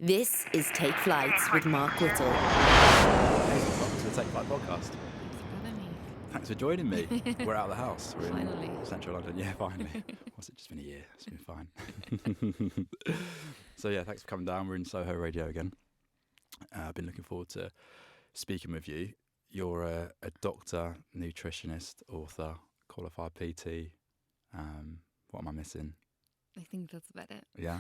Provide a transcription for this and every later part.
This is Take Flights with Mark Whittle. Welcome to the Take Flight podcast. Thanks for having me. Thanks for joining me. We're out of the house. We're Finally. in central London. Yeah, finally. What's it just been a year? It's been fine. So yeah, thanks for coming down. We're in Soho Radio again. I've been looking forward to speaking with you. You're a doctor, nutritionist, author, qualified PT. What am I missing? I think that's about it. Yeah.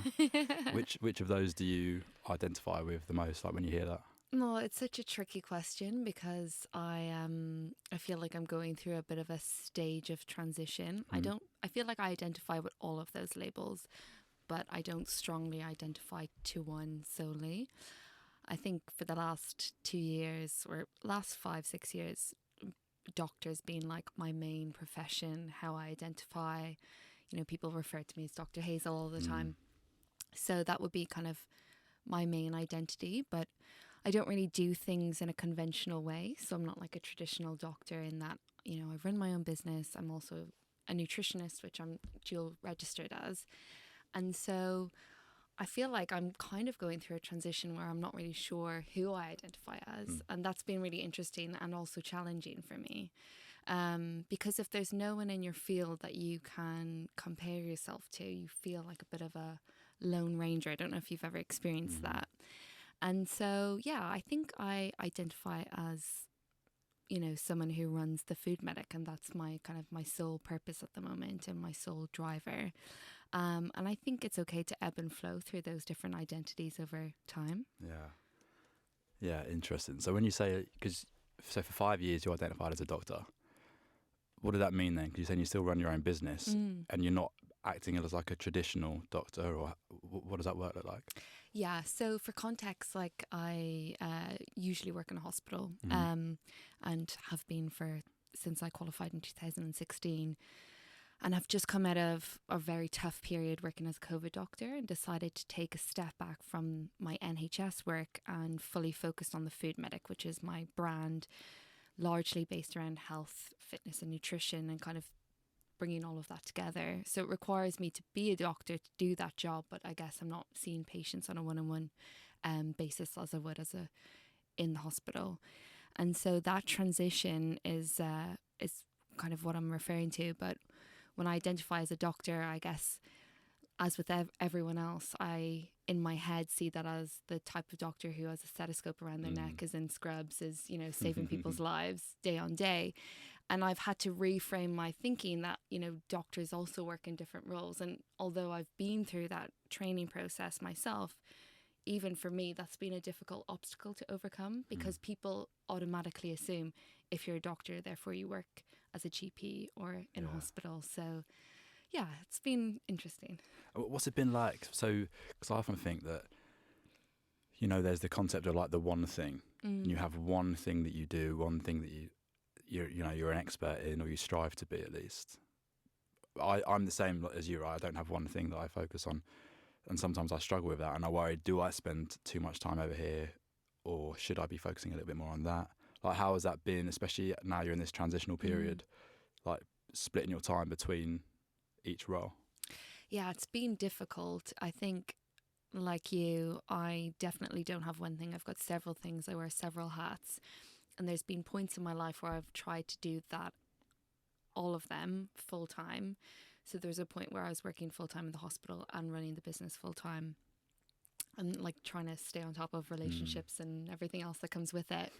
Which of those do you identify with the most? Like when you hear that? No, it's such a tricky question because I feel like I'm going through a bit of a stage of transition. I feel like I identify with all of those labels, but I don't strongly identify to one solely. I think for the last 2 years or last 5-6 years, doctor's been like my main profession, how I identify. You know, people refer to me as Dr. Hazel all the time. So that would be kind of my main identity, but I don't really do things in a conventional way. So I'm not like a traditional doctor in that, you know, I run my own business. I'm also a nutritionist, which I'm dual registered as. And so I feel like I'm kind of going through a transition where I'm not really sure who I identify as. And that's been really interesting and also challenging for me. Because if there's no one in your field that you can compare yourself to, you feel like a bit of a lone ranger. I don't know if you've ever experienced that. And so, yeah, I think I identify as, you know, someone who runs the Food Medic, and that's my kind of my sole purpose at the moment and my sole driver. And I think it's okay to ebb and flow through those different identities over time. Yeah, interesting. So when you say, so for 5 years you identified as a doctor, what did that mean then? Because you're saying you still run your own business and you're not acting as like a traditional doctor, or what does that work look like? Yeah, so for context, like I usually work in a hospital and have been since I qualified in 2016. And I've just come out of a very tough period working as a COVID doctor and decided to take a step back from my NHS work and fully focused on the Food Medic, which is my brand, largely based around health, fitness and nutrition and kind of bringing all of that together. So it requires me to be a doctor to do that job, but I guess I'm not seeing patients on a one-on-one basis as I would in the hospital. And so that transition is kind of what I'm referring to. But when I identify as a doctor, I guess, as with everyone else, I, in my head, see that as the type of doctor who has a stethoscope around their neck, is in scrubs, is, you know, saving people's lives day on day. And I've had to reframe my thinking that, you know, doctors also work in different roles. And although I've been through that training process myself, even for me, that's been a difficult obstacle to overcome because people automatically assume if you're a doctor, therefore you work as a GP or in a hospital. So yeah, it's been interesting. What's it been like? So, because I often think that, you know, there's the concept of like the one thing. And you have one thing that you do, one thing that you're an expert in, or you strive to be at least. I'm the same as you, right? I don't have one thing that I focus on. And sometimes I struggle with that. And I worry, do I spend too much time over here, or should I be focusing a little bit more on that? Like, how has that been, especially now you're in this transitional period, like splitting your time between each role? Yeah, it's been difficult. I think, like you, I definitely don't have one thing. I've got several things. I wear several hats. And there's been points in my life where I've tried to do that, all of them, full time. So there's a point where I was working full time in the hospital and running the business full time. And like trying to stay on top of relationships and everything else that comes with it.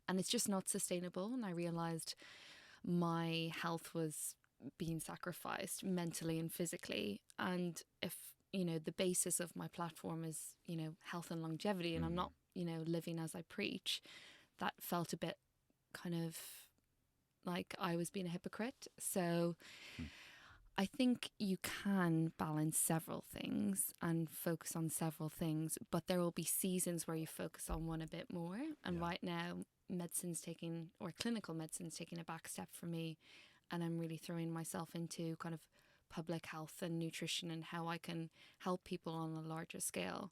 And it's just not sustainable. And I realized my health was being sacrificed mentally and physically. And if, you know, the basis of my platform is, you know, health and longevity, and I'm not, you know, living as I preach, that felt a bit kind of like I was being a hypocrite. So I think you can balance several things and focus on several things, but there will be seasons where you focus on one a bit more. And right now, clinical medicine's taking a back step for me. And I'm really throwing myself into kind of public health and nutrition and how I can help people on a larger scale,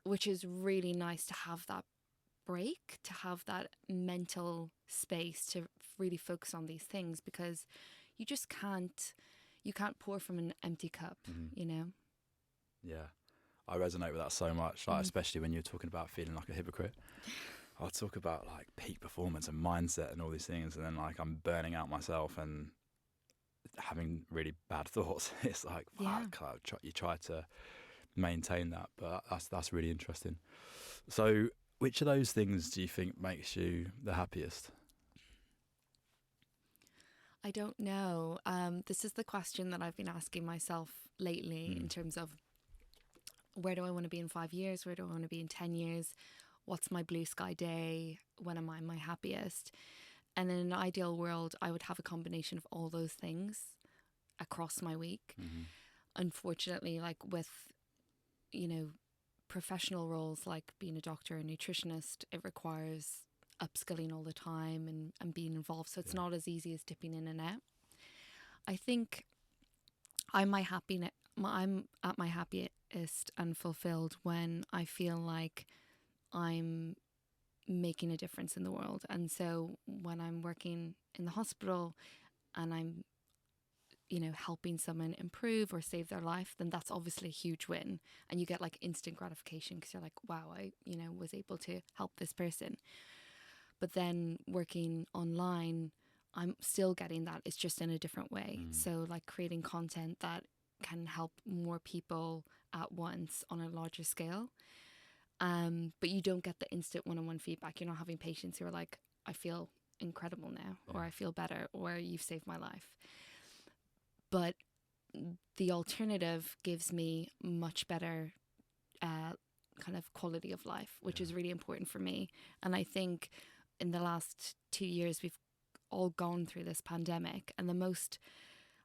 which is really nice to have that break, to have that mental space to really focus on these things, because you can't pour from an empty cup, you know? Yeah. I resonate with that so much, like especially when you're talking about feeling like a hypocrite. I'll talk about like peak performance and mindset and all these things, and then like I'm burning out myself and having really bad thoughts. It's like, fuck, you try to maintain that, but that's really interesting. So which of those things do you think makes you the happiest? I don't know. This is the question that I've been asking myself lately in terms of where do I want to be in 5 years? Where do I want to be in 10 years? What's my blue sky day? When am I my happiest? And in an ideal world, I would have a combination of all those things across my week. Unfortunately, like with, professional roles like being a doctor or a nutritionist, it requires upskilling all the time and being involved. So it's not as easy as dipping in and out. I think I'm at my happiest and fulfilled when I feel like I'm making a difference in the world. And so when I'm working in the hospital and I'm, helping someone improve or save their life, then that's obviously a huge win. And you get like instant gratification because you're like, wow, I, was able to help this person. But then working online, I'm still getting that. It's just in a different way. So like creating content that can help more people at once on a larger scale. But you don't get the instant one-on-one feedback. You're not having patients who are like, I feel incredible now, or I feel better, or you've saved my life. But the alternative gives me much better kind of quality of life, which is really important for me. And I think in the last 2 years, we've all gone through this pandemic, and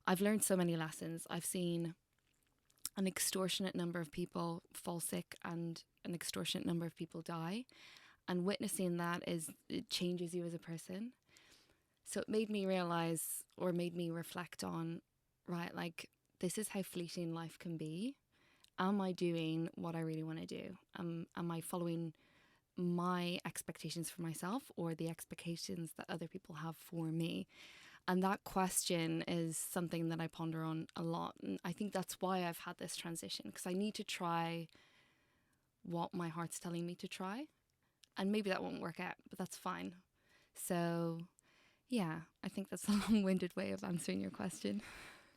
I've learned so many lessons. I've seen an extortionate number of people fall sick and an extortionate number of people die. And witnessing that it changes you as a person. So it made me realize, or made me reflect on, right, like this is how fleeting life can be. Am I doing what I really want to do? Am I following my expectations for myself or the expectations that other people have for me? And that question is something that I ponder on a lot. And I think that's why I've had this transition, because I need to try what my heart's telling me to try. And maybe that won't work out, but that's fine. So, yeah, I think that's a long-winded way of answering your question.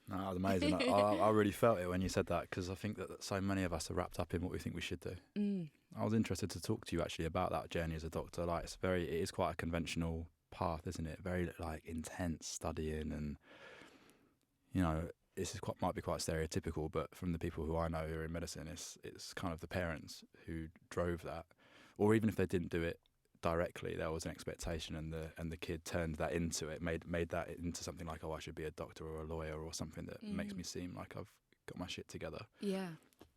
No, that was amazing. I really felt it when you said that, because I think that so many of us are wrapped up in what we think we should do. I was interested to talk to you actually about that journey as a doctor. Like it is quite a conventional path, isn't it? Very like intense studying, and might be quite stereotypical, but from the people who I know who are in medicine, it's kind of the parents who drove that, or even if they didn't do it directly, there was an expectation, and the kid turned that into it, made that into something like, oh, I should be a doctor or a lawyer or something that makes me seem like I've got my shit together. Yeah.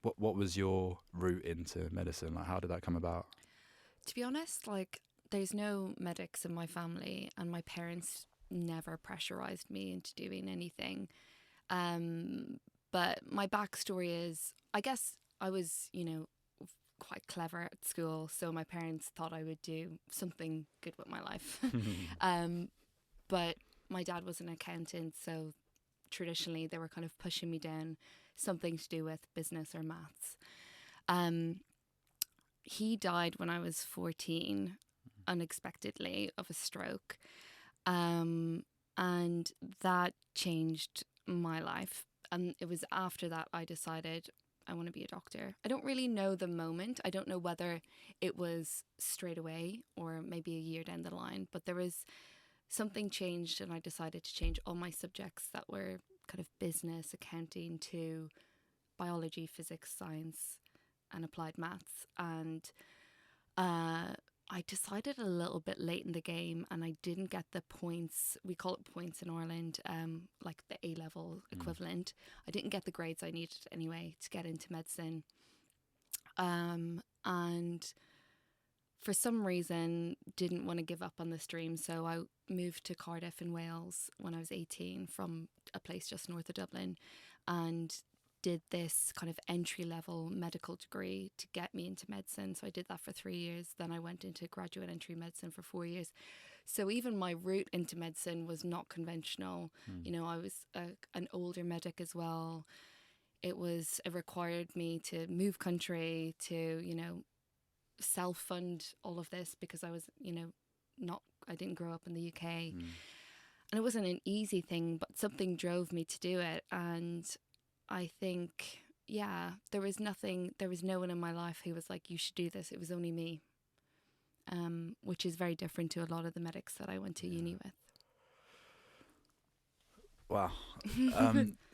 What was your route into medicine? Like, how did that come about? To be honest, like there's no medics in my family, and my parents never pressurized me into doing anything. But my backstory is, I guess I was, quite clever at school, so my parents thought I would do something good with my life. But my dad was an accountant, so traditionally they were kind of pushing me down something to do with business or maths. He died when I was 14, unexpectedly, of a stroke. And that changed my life. And it was after that I decided I want to be a doctor. I don't really know the moment. I don't know whether it was straight away or maybe a year down the line, but there was something changed, and I decided to change all my subjects that were kind of business, accounting, to biology, physics, science, and applied maths. And I decided a little bit late in the game, and I didn't get the points. We call it points in Ireland, like the A-level equivalent. I didn't get the grades I needed anyway to get into medicine. And for some reason, didn't want to give up on this dream. So I moved to Cardiff in Wales when I was 18 from a place just north of Dublin, and did this kind of entry-level medical degree to get me into medicine. So I did that for 3 years. Then I went into graduate entry medicine for 4 years. So even my route into medicine was not conventional. I was an older medic as well. it required me to move country, to, self-fund all of this, because I was, I didn't grow up in the UK. And it wasn't an easy thing, but something drove me to do it. And I think, there was no one in my life who was like, you should do this. It was only me, which is very different to a lot of the medics that I went to uni with. Wow.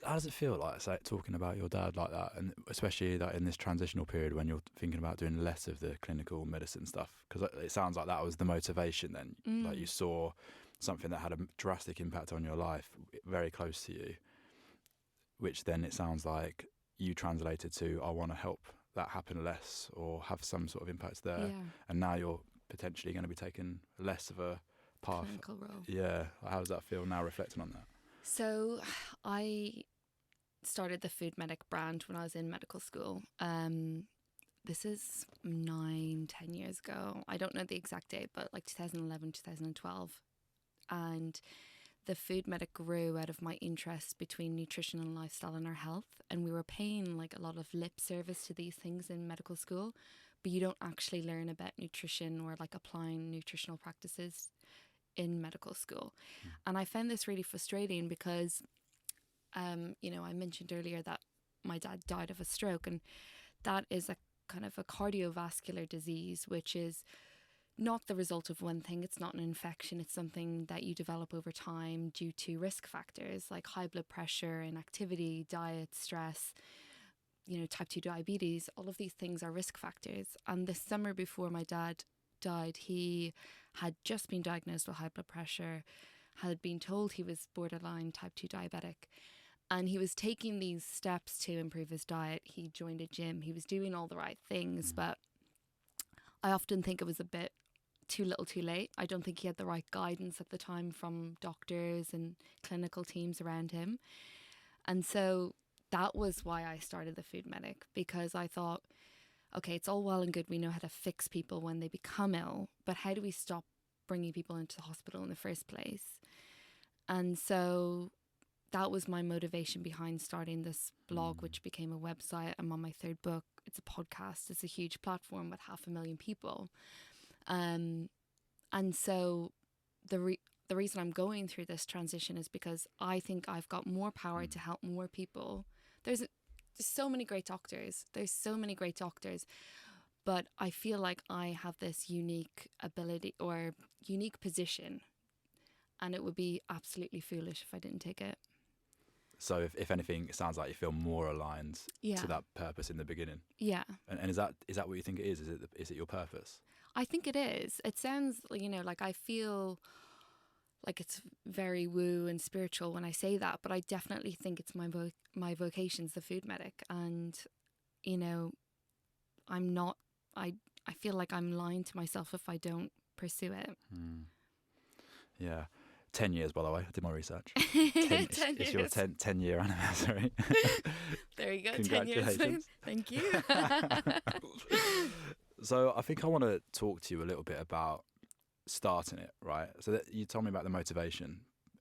How does it feel like, say, talking about your dad like that, and especially like in this transitional period when you're thinking about doing less of the clinical medicine stuff? Because it sounds like that was the motivation then. Like you saw something that had a drastic impact on your life, very close to you, which then it sounds like you translated to, I want to help that happen less or have some sort of impact there. Yeah. And now you're potentially going to be taking less of a path. Clinical role. Yeah. How does that feel now, reflecting on that? So I started the Food Medic brand when I was in medical school. This is 9-10 years ago. I don't know the exact date, but like 2011, 2012. And the Food Medic grew out of my interest between nutrition and lifestyle and our health. And we were paying like a lot of lip service to these things in medical school, but you don't actually learn about nutrition or like applying nutritional practices in medical school. And I found this really frustrating because, I mentioned earlier that my dad died of a stroke, and that is a kind of a cardiovascular disease, which is not the result of one thing. It's not an infection. It's something that you develop over time due to risk factors like high blood pressure, inactivity, diet, stress, type 2 diabetes. All of these things are risk factors. And the summer before my dad died, he had just been diagnosed with high blood pressure, had been told he was borderline type 2 diabetic, and he was taking these steps to improve his diet. He joined a gym. He was doing all the right things, but I often think it was a bit too little too late. I don't think he had the right guidance at the time from doctors and clinical teams around him. And so that was why I started the Food Medic, because I thought, okay, it's all well and good. We know how to fix people when they become ill, but how do we stop bringing people into the hospital in the first place? And so that was my motivation behind starting this blog, which became a website. I'm on my 3rd book. It's a podcast. It's a huge platform with 500,000 people. And so the reason I'm going through this transition is because I think I've got more power to help more people. There's so many great doctors. But I feel like I have this unique ability or unique position, and it would be absolutely foolish if I didn't take it. So if anything, it sounds like you feel more aligned to that purpose in the beginning. Yeah. And is that what you think it is? Is it your purpose? I think it is. It sounds, like I feel like it's very woo and spiritual when I say that, but I definitely think it's my vocation's the Food Medic. And, I feel like I'm lying to myself if I don't pursue it. Yeah. 10 years, by the way. I did my research. 10 years. It's your 10-year anniversary. There you go. Congratulations. 10 years. Thank you. So I think I want to talk to you a little bit about starting it, right? So that you told me about the motivation.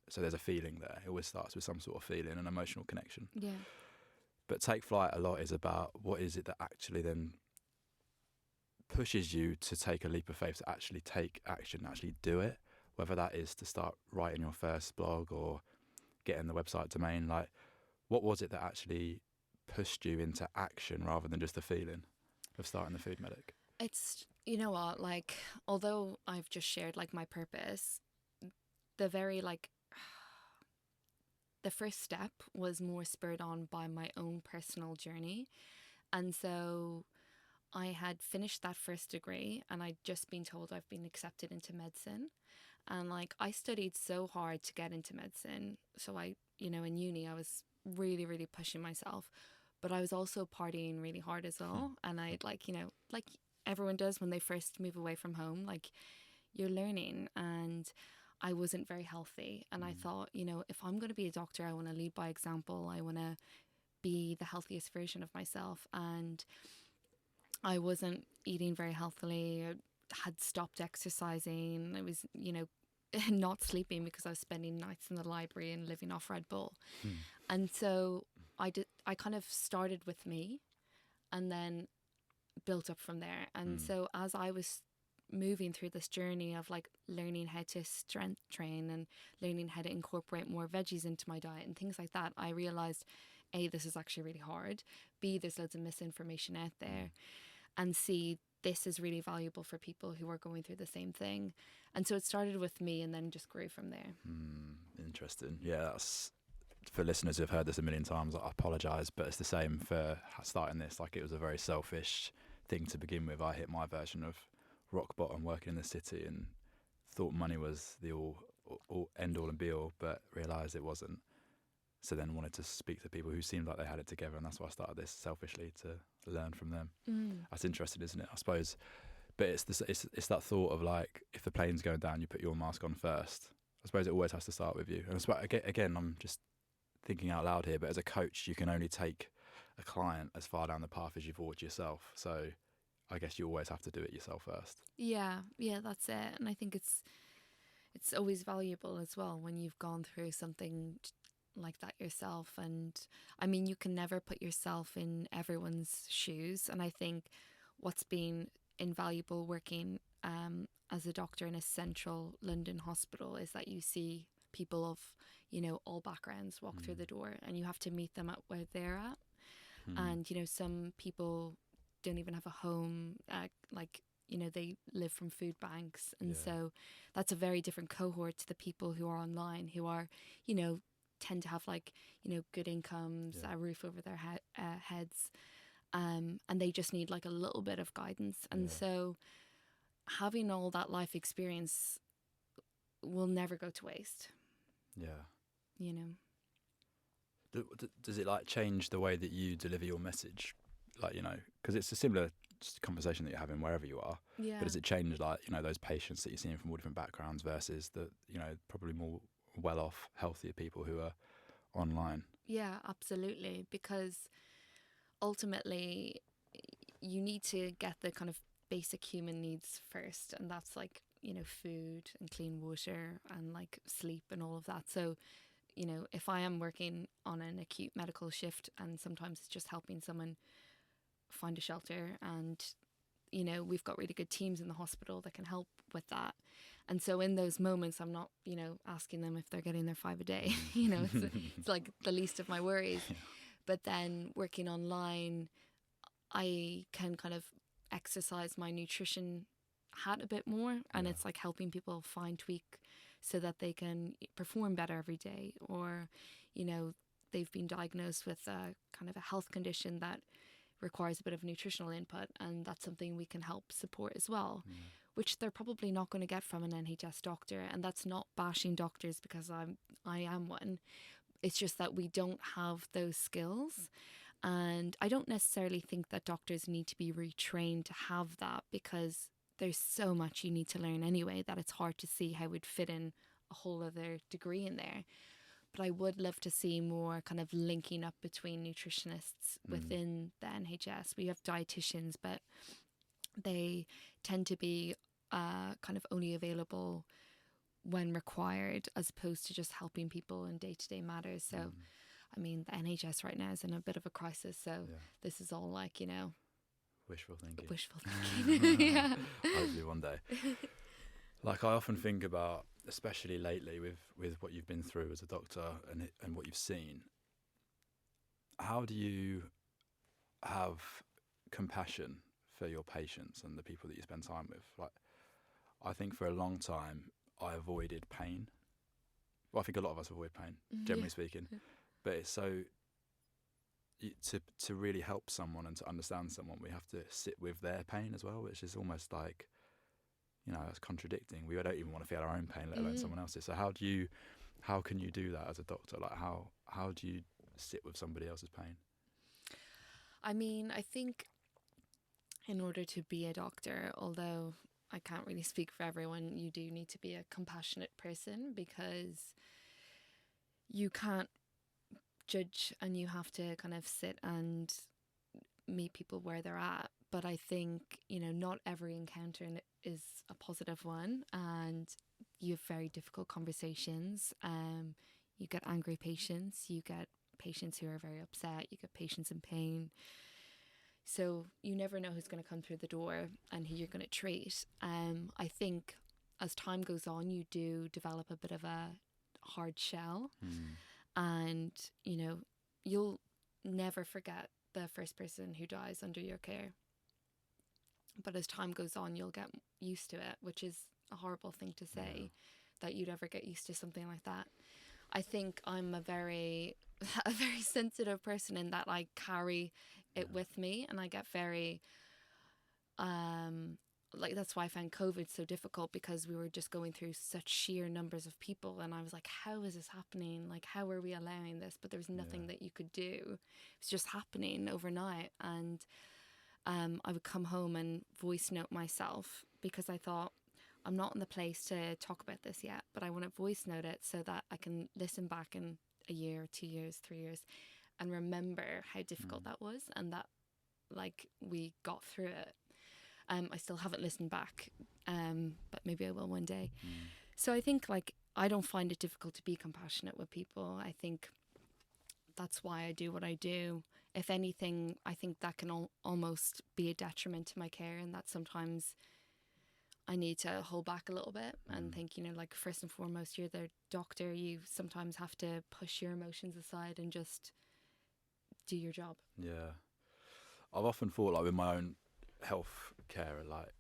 So there's a feeling there. It always starts with some sort of feeling, an emotional connection. Yeah. But Take Flight a lot is about what is it that actually then pushes you to take a leap of faith, to actually take action, actually do it, whether that is to start writing your first blog or getting the website domain. Like, what was it that actually pushed you into action rather than just the feeling of starting the Food Medic? It's, you know what, like, although I've just shared like my purpose, the first step was more spurred on by my own personal journey. And so I had finished that first degree and I'd just been told I've been accepted into medicine. And like, I studied so hard to get into medicine. So I, in uni, I was really, really pushing myself, but I was also partying really hard as well. And I'd like everyone does when they first move away from home, like you're learning, and I wasn't very healthy. And I thought, if I'm going to be a doctor, I want to lead by example. I want to be the healthiest version of myself. And I wasn't eating very healthily. I had stopped exercising. I was, not sleeping because I was spending nights in the library and living off Red Bull. And so I kind of started with me and then built up from there. And so as I was moving through this journey of like learning how to strength train and learning how to incorporate more veggies into my diet and things like that, I realized, A, this is actually really hard. B, there's loads of misinformation out there. And C, this is really valuable for people who are going through the same thing. And so it started with me and then just grew from there. Interesting. Yeah, that's, for listeners who've heard this a million times, I apologise, but it's the same for starting this. Like, it was a very selfish thing to begin with. I hit my version of rock bottom working in the city and thought money was the all end all and be all, but realised it wasn't. So then wanted to speak to people who seemed like they had it together, and that's why I started this, selfishly, to learn from them. That's interesting, isn't it? I suppose. But it's that thought of like, if the plane's going down, you put your mask on first. I suppose it always has to start with you. And again, I'm just thinking out loud here, but as a coach, you can only take a client as far down the path as you've walked yourself. So I guess you always have to do it yourself first. Yeah, that's it. And I think it's always valuable as well when you've gone through something like that yourself. And I mean, you can never put yourself in everyone's shoes. And I think what's been invaluable working as a doctor in a central London hospital is that you see people of, all backgrounds walk through the door, and you have to meet them at where they're at. And, some people don't even have a home, they live from food banks. And so that's a very different cohort to the people who are online, who are, tend to have good incomes, a roof over their heads. And they just need like a little bit of guidance. And so having all that life experience will never go to waste. Yeah. Does it like change the way that you deliver your message? Like, because it's a similar conversation that you're having wherever you are. Yeah. But does it change, like, those patients that you're seeing from all different backgrounds versus the, probably more well-off, healthier people who are online? Yeah, absolutely. Because ultimately, you need to get the kind of basic human needs first. And that's like, food and clean water and like sleep and all of that. So, if I am working on an acute medical shift and sometimes it's just helping someone find a shelter, and we've got really good teams in the hospital that can help with that. And so in those moments, I'm not asking them if they're getting their 5 a day. It's like the least of my worries. But then working online, I can kind of exercise my nutrition hat a bit more, and it's like helping people find tweak so that they can perform better every day, or they've been diagnosed with a kind of a health condition that requires a bit of nutritional input, and that's something we can help support as well, which they're probably not going to get from an NHS doctor. And that's not bashing doctors, because I am one. It's just that we don't have those skills. And I don't necessarily think that doctors need to be retrained to have that, because there's so much you need to learn anyway that it's hard to see how we'd fit in a whole other degree in there. But I would love to see more kind of linking up between nutritionists within the NHS. We have dietitians, but they tend to be kind of only available when required, as opposed to just helping people in day-to-day matters. So, I mean, the NHS right now is in a bit of a crisis. So this is all like, wishful thinking. Wishful thinking. Yeah. Hopefully one day. Like, I often think about, especially lately with what you've been through as a doctor and what you've seen, how do you have compassion for your patients and the people that you spend time with? Like, I think for a long time I avoided pain. Well, I think a lot of us avoid pain, generally speaking. But it's so, to really help someone and to understand someone, we have to sit with their pain as well, which is almost like, it's contradicting. We don't even want to feel our own pain, let alone someone else's. So how can you do that as a doctor? Like, how do you sit with somebody else's pain? I mean, I think in order to be a doctor, although I can't really speak for everyone, you do need to be a compassionate person, because you can't judge and you have to kind of sit and meet people where they're at. But I think, not every encounter is a positive one, and you have very difficult conversations. You get angry patients, you get patients who are very upset, you get patients in pain. So you never know who's going to come through the door and who you're going to treat. I think as time goes on, you do develop a bit of a hard shell, and you know, you'll never forget the first person who dies under your care. But as time goes on, you'll get used to it, which is a horrible thing to say, that you'd ever get used to something like that. I think I'm a very sensitive person in that I carry it with me, and I get very like, that's why I found COVID so difficult, because we were just going through such sheer numbers of people, and I was like, how is this happening? Like, how are we allowing this? But there was nothing that you could do. It was just happening overnight. And I would come home and voice note myself, because I thought, I'm not in the place to talk about this yet, but I want to voice note it so that I can listen back in a year, 2 years, 3 years, and remember how difficult that was, and that, like, we got through it. I still haven't listened back, but maybe I will one day. So I think, like, I don't find it difficult to be compassionate with people. I think that's why I do what I do. If anything, I think that can almost be a detriment to my care, and that sometimes I need to hold back a little bit and think, you know, like, first and foremost, you're the doctor. You sometimes have to push your emotions aside and just do your job. Yeah. I've often thought, like, with my own health care, like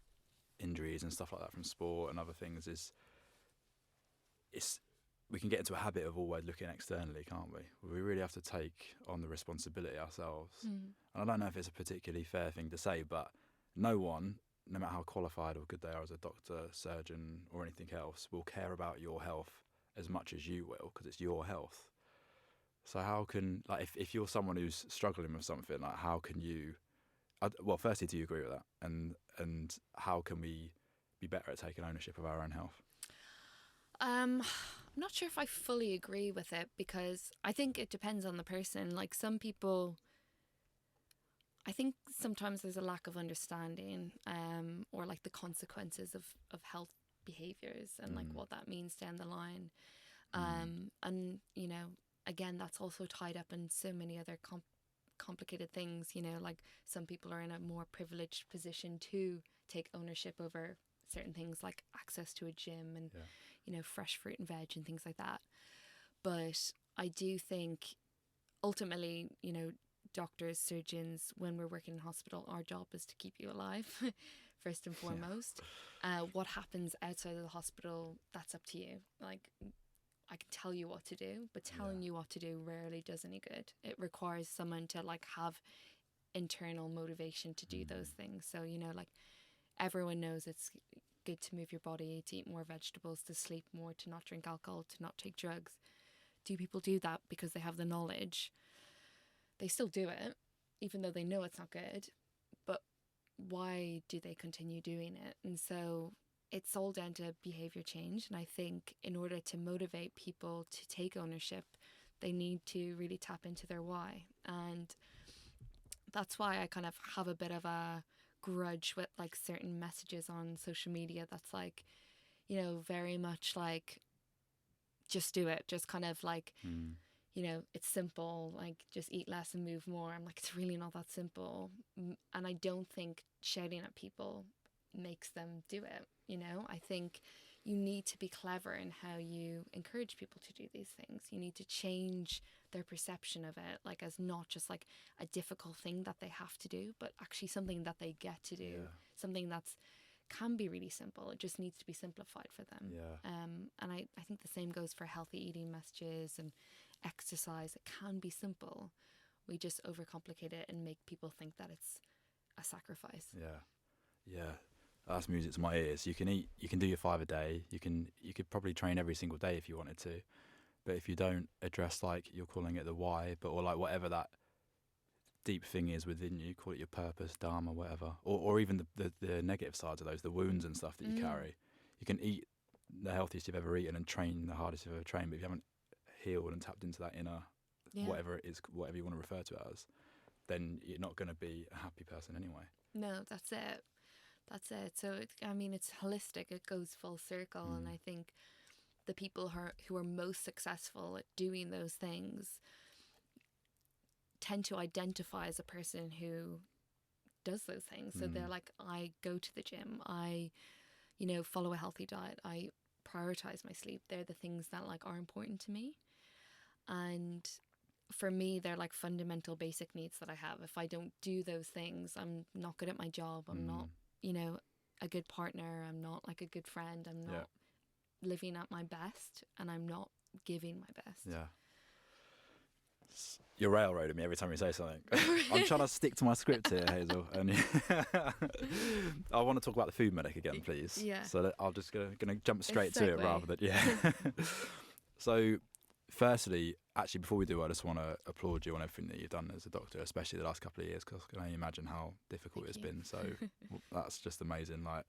injuries and stuff like that from sport and other things, it's we can get into a habit of always looking externally, can't we? We really have to take on the responsibility ourselves. And I don't know if it's a particularly fair thing to say, but no one, no matter how qualified or good they are as a doctor, surgeon or anything else, will care about your health as much as you will, because it's your health. So how can, like, if you're someone who's struggling with something, like, how can you, well, firstly, do you agree with that? And how can we be better at taking ownership of our own health? I'm not sure if I fully agree with it, because I think it depends on the person. Like, some people, I think sometimes there's a lack of understanding, or like the consequences of health behaviours and like what that means down the line. And, you know, again, that's also tied up in so many other complicated things, you know, like some people are in a more privileged position to take ownership over certain things, like access to a gym and, you know, fresh fruit and veg and things like that. But I do think ultimately, you know, doctors, surgeons, when we're working in hospital, our job is to keep you alive, first and foremost. What happens outside of the hospital, that's up to you. Like, I can tell you what to do, but telling you what to do rarely does any good. It requires someone to, like, have internal motivation to do those things. So, you know, like, everyone knows it's good to move your body, to eat more vegetables, to sleep more, to not drink alcohol, to not take drugs. Do people do that because they have the knowledge? They still do it, even though they know it's not good. But why do they continue doing it? And so it's all down to behaviour change. And I think in order to motivate people to take ownership, they need to really tap into their why. And that's why I kind of have a bit of a grudge with, like, certain messages on social media that's, like, you know, very much like, just do it. Just kind of like, you know, it's simple, like, just eat less and move more. I'm like, it's really not that simple. And I don't think shouting at people makes them do it, you know? I think you need to be clever in how you encourage people to do these things. You need to change their perception of it, like, as not just like a difficult thing that they have to do, but actually something that they get to do, something that's can be really simple. It just needs to be simplified for them. And I think the same goes for healthy eating messages and exercise. It can be simple. We just overcomplicate it and make people think that it's a sacrifice. That's music to my ears. You can do your 5 a day. You could probably train every single day if you wanted to, but if you don't address, like, you're calling it the why, or like whatever that deep thing is within you, call it your purpose, dharma, whatever, or even the negative sides of those, the wounds and stuff that you carry. You can eat the healthiest you've ever eaten and train the hardest you've ever trained, but if you haven't healed and tapped into that inner whatever it is, whatever you want to refer to it as, then you're not going to be a happy person anyway. No, that's it. So it's holistic. It goes full circle. And I think the people who are most successful at doing those things, tend to identify as a person who does those things. So they're like, I go to the gym, I, you know, follow a healthy diet, I prioritize my sleep. They're the things that like are important to me. And for me, they're like fundamental basic needs that I have. If I don't do those things, I'm not good at my job. I'm not, you know, a good partner. I'm not like a good friend. I'm not living at my best, and I'm not giving my best. Yeah. You're railroading me every time you say something. I'm trying to stick to my script here, Hazel. And I want to talk about the food medic again, please. Yeah. So I'll just going to jump straight to it rather than So, firstly, actually, before we do, I just want to applaud you on everything that you've done as a doctor, especially the last couple of years, because I can only imagine how difficult it's been. So that's just amazing. Like,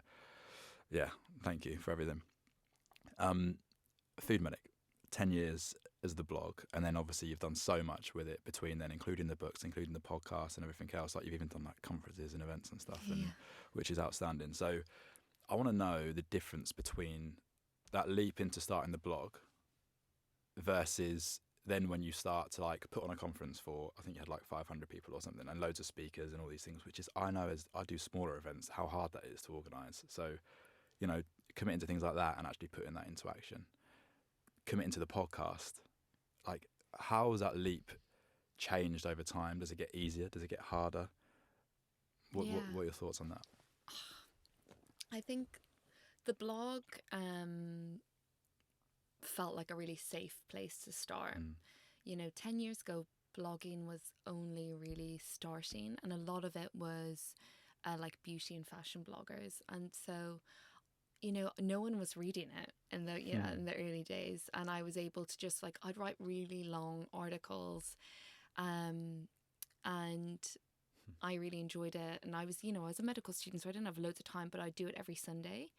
yeah, thank you for everything. Food medic, 10 years as the blog, and then obviously you've done so much with it between then, including the books, including the podcast and everything else. Like, you've even done like conferences and events and stuff, and which is outstanding. So I want to know the difference between that leap into starting the blog versus then when you start to like put on a conference for, I think you had like 500 people or something, and loads of speakers and all these things, which is, I know as I do smaller events, how hard that is to organise. So, you know, committing to things like that and actually putting that into action, committing to the podcast, like, how has that leap changed over time? Does it get easier? Does it get harder? What are your thoughts on that? I think the blog felt like a really safe place to start. You know, 10 years ago, blogging was only really starting, and a lot of it was like beauty and fashion bloggers. And so, you know, no one was reading it in the, you know, in the early days. And I was able to just like, I'd write really long articles, and I really enjoyed it. And I was, you know, I was a medical student, so I didn't have loads of time, but I'd do it every Sunday.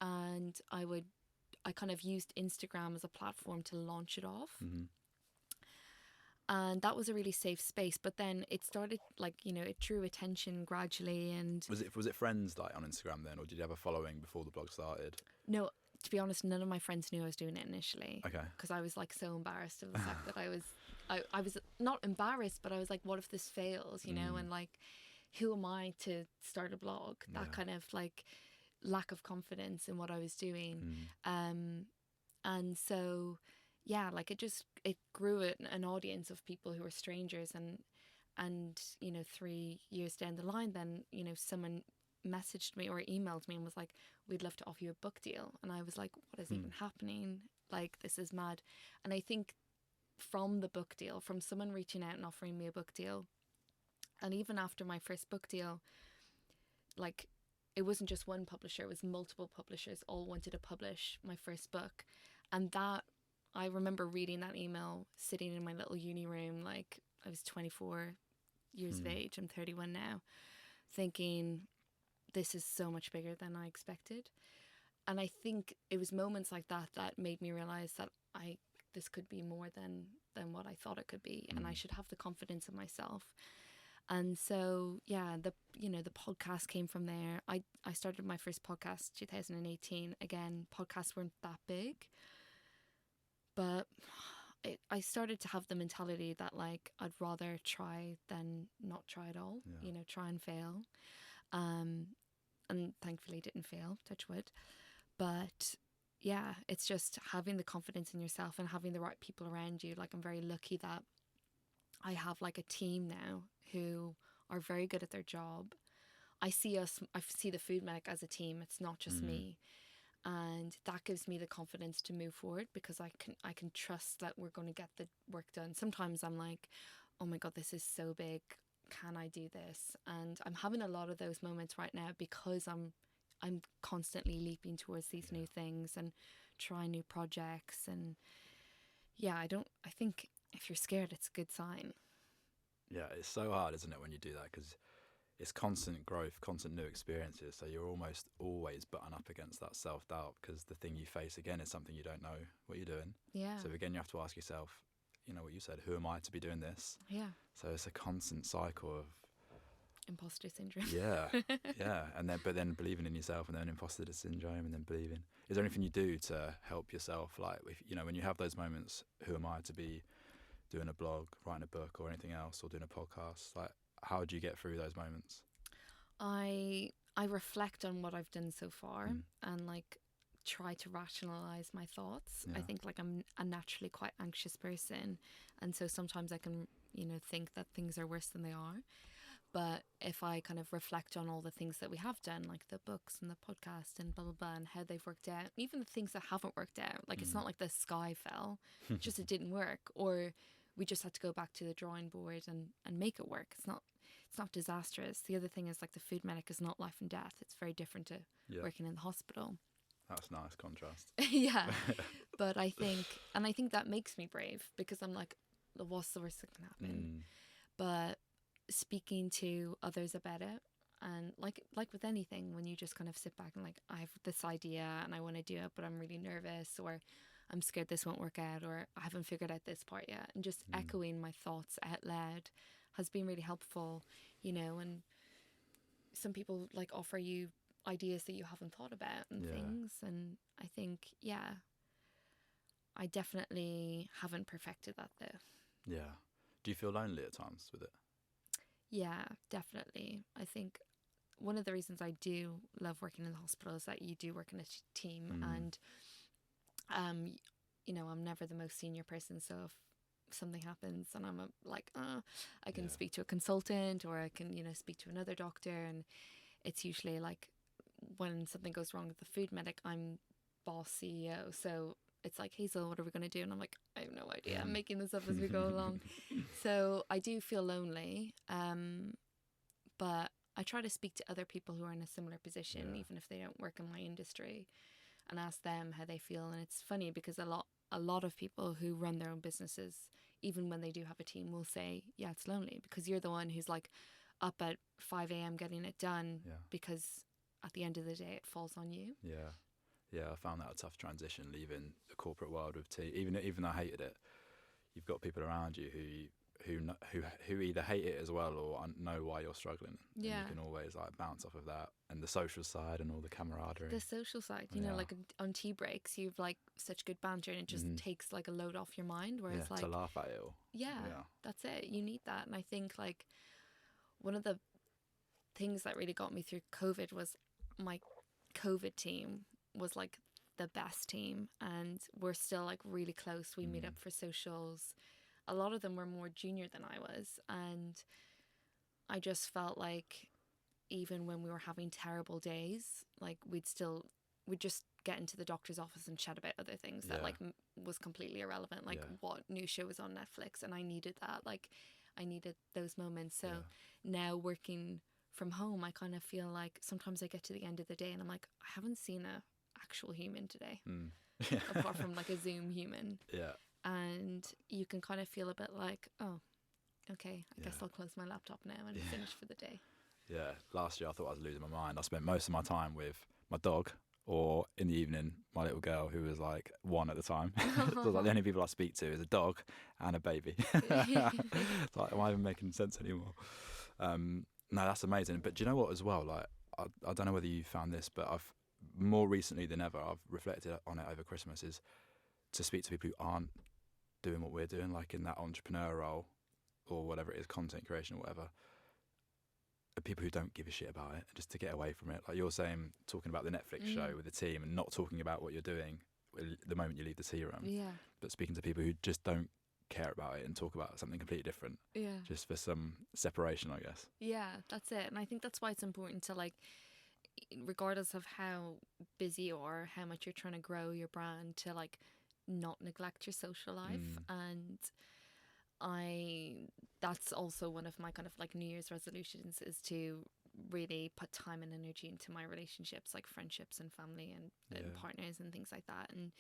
And I kind of used Instagram as a platform to launch it off. And that was a really safe space. But then it started, like, you know, it drew attention gradually. And Was it friends like on Instagram then, or did you have a following before the blog started? no, to be honest, none of my friends knew I was doing it initially. Okay. Because I was like so embarrassed of the fact that I was not embarrassed, but I was like, what if this fails, you know? And like, who am I to start a blog? That kind of like lack of confidence in what I was doing. And so, yeah, like it grew an audience of people who were strangers, and you know, 3 years down the line, then, you know, someone messaged me or emailed me and was like, we'd love to offer you a book deal. And I was like, what is even happening? Like, this is mad. And I think from the book deal, from someone reaching out and offering me a book deal, and even after my first book deal, like, it wasn't just one publisher, it was multiple publishers all wanted to publish my first book. And that, I remember reading that email sitting in my little uni room, like I was 24 years of age, I'm 31 now, thinking, this is so much bigger than I expected. And I think it was moments like that that made me realize that this could be more than what I thought it could be, and I should have the confidence in myself. And so, yeah, the podcast came from there. I started my first podcast 2018. Again, podcasts weren't that big, but I started to have the mentality that, like, I'd rather try than not try at all. You know, try and fail. And thankfully didn't fail, touch wood. But yeah, it's just having the confidence in yourself and having the right people around you. Like, I'm very lucky that I have like a team now who are very good at their job. I see the Food Medic as a team. It's not just me. And that gives me the confidence to move forward, because I can trust that we're going to get the work done. Sometimes I'm like, oh my God, this is so big. Can I do this? And I'm having a lot of those moments right now, because I'm constantly leaping towards these new things and trying new projects. And yeah, I think if you're scared, it's a good sign. Yeah, it's so hard, isn't it, when you do that, because it's constant growth, constant new experiences. So you're almost always button up against that self-doubt, because the thing you face again is something you don't know what you're doing. Yeah. So again, you have to ask yourself, you know, what you said, who am I to be doing this? Yeah. So it's a constant cycle of Imposter syndrome. yeah, and then believing in yourself, and then imposter syndrome, and then believing. Is there anything you do to help yourself? Like, if, you know, when you have those moments, who am I to be doing a blog, writing a book, or anything else, or doing a podcast? Like, how do you get through those moments? I reflect on what I've done so far Mm. and like try to rationalize my thoughts. Yeah. I think like I'm a naturally quite anxious person, and so sometimes I can, think that things are worse than they are. But if I kind of reflect on all the things that we have done, like the books and the podcast and blah blah blah, and how they've worked out, even the things that haven't worked out, like it's not like the sky fell, just it didn't work, or we just had to go back to the drawing board and make it work. It's not disastrous. The other thing is like the food medic is not life and death. It's very different to working in the hospital. That's a nice contrast. Yeah. But I think that makes me brave, because I'm like, what's the worst that can happen? But speaking to others about it, and like with anything, when you just kind of sit back and like, I have this idea and I want to do it, but I'm really nervous, or I'm scared this won't work out, or I haven't figured out this part yet, and just echoing my thoughts out loud has been really helpful, and some people like offer you ideas that you haven't thought about and things, and I think I definitely haven't perfected that though. Yeah. Do you feel lonely at times with it? Yeah, definitely. I think one of the reasons I do love working in the hospital is that you do work in a team, and I'm never the most senior person, so if something happens and I'm I can speak to a consultant, or I can speak to another doctor, and it's usually like when something goes wrong with the food medic, I'm boss CEO, so it's like, Hazel, what are we going to do? And I'm like, I have no idea. I'm making this up as we go along. So I do feel lonely, but I try to speak to other people who are in a similar position, even if they don't work in my industry, and ask them how they feel. And it's funny because a lot of people who run their own businesses, even when they do have a team, will say, yeah, it's lonely, because you're the one who's like up at 5 a.m. getting it done, because at the end of the day it falls on you. Yeah, I found that a tough transition, leaving the corporate world with tea. Even though I hated it, you've got people around you who either hate it as well or know why you're struggling. Yeah. And you can always like bounce off of that, and the social side and all the camaraderie. The social side, like on tea breaks, you've like such good banter, and it just takes like a load off your mind. Whereas like to laugh at it all. Yeah, that's it. You need that. And I think like one of the things that really got me through COVID was my COVID team was like the best team, and we're still like really close. We meet up for socials. A lot of them were more junior than I was, and I just felt like even when we were having terrible days, like we'd just get into the doctor's office and chat about other things that like was completely irrelevant, like what new show was on Netflix, and I needed that. Like I needed those moments. So now working from home, I kind of feel like sometimes I get to the end of the day and I'm like, I haven't seen a actual human today, apart from like a Zoom human. And you can kind of feel a bit like, oh, okay, I guess I'll close my laptop now and finish for the day. Last year I thought I was losing my mind. I spent most of my time with my dog, or in the evening my little girl, who was like 1 at the time. So like the only people I speak to is a dog and a baby. It's like, am I even making sense anymore? No, that's amazing. But do you know what as well, like I don't know whether you found this, but I've more recently than ever, I've reflected on it over Christmas, is to speak to people who aren't doing what we're doing, like in that entrepreneur role or whatever it is, content creation or whatever. People who don't give a shit about it, just to get away from it. Like you're saying, talking about the Netflix show with the team and not talking about what you're doing the moment you leave the tea room. But speaking to people who just don't care about it and talk about something completely different. Just for some separation, I guess. Yeah, that's it. And I think that's why it's important to, like, regardless of how busy you are, how much you're trying to grow your brand, to like not neglect your social life. And that's also one of my kind of like New Year's resolutions, is to really put time and energy into my relationships, like friendships and family and partners and things like that. And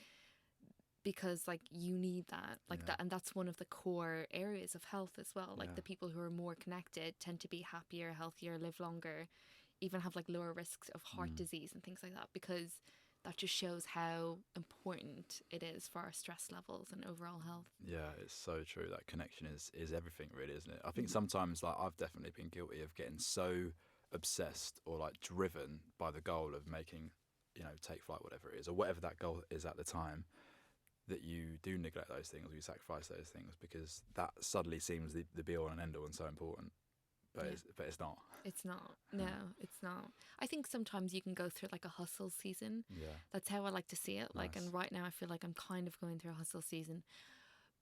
because like you need that, like that, and that's one of the core areas of health as well. Like the people who are more connected tend to be happier, healthier, live longer, even have like lower risks of heart disease and things like that, because that just shows how important it is for our stress levels and overall health. Yeah, it's so true. That connection is everything, really, isn't it? I think sometimes, like, I've definitely been guilty of getting so obsessed or like driven by the goal of making, take flight, whatever it is, or whatever that goal is at the time, that you do neglect those things or you sacrifice those things, because that suddenly seems the be all and end all and so important. But it's not. It's not. No, it's not. I think sometimes you can go through like a hustle season. Yeah. That's how I like to see it. Like, Nice. and right now I feel like I'm kind of going through a hustle season.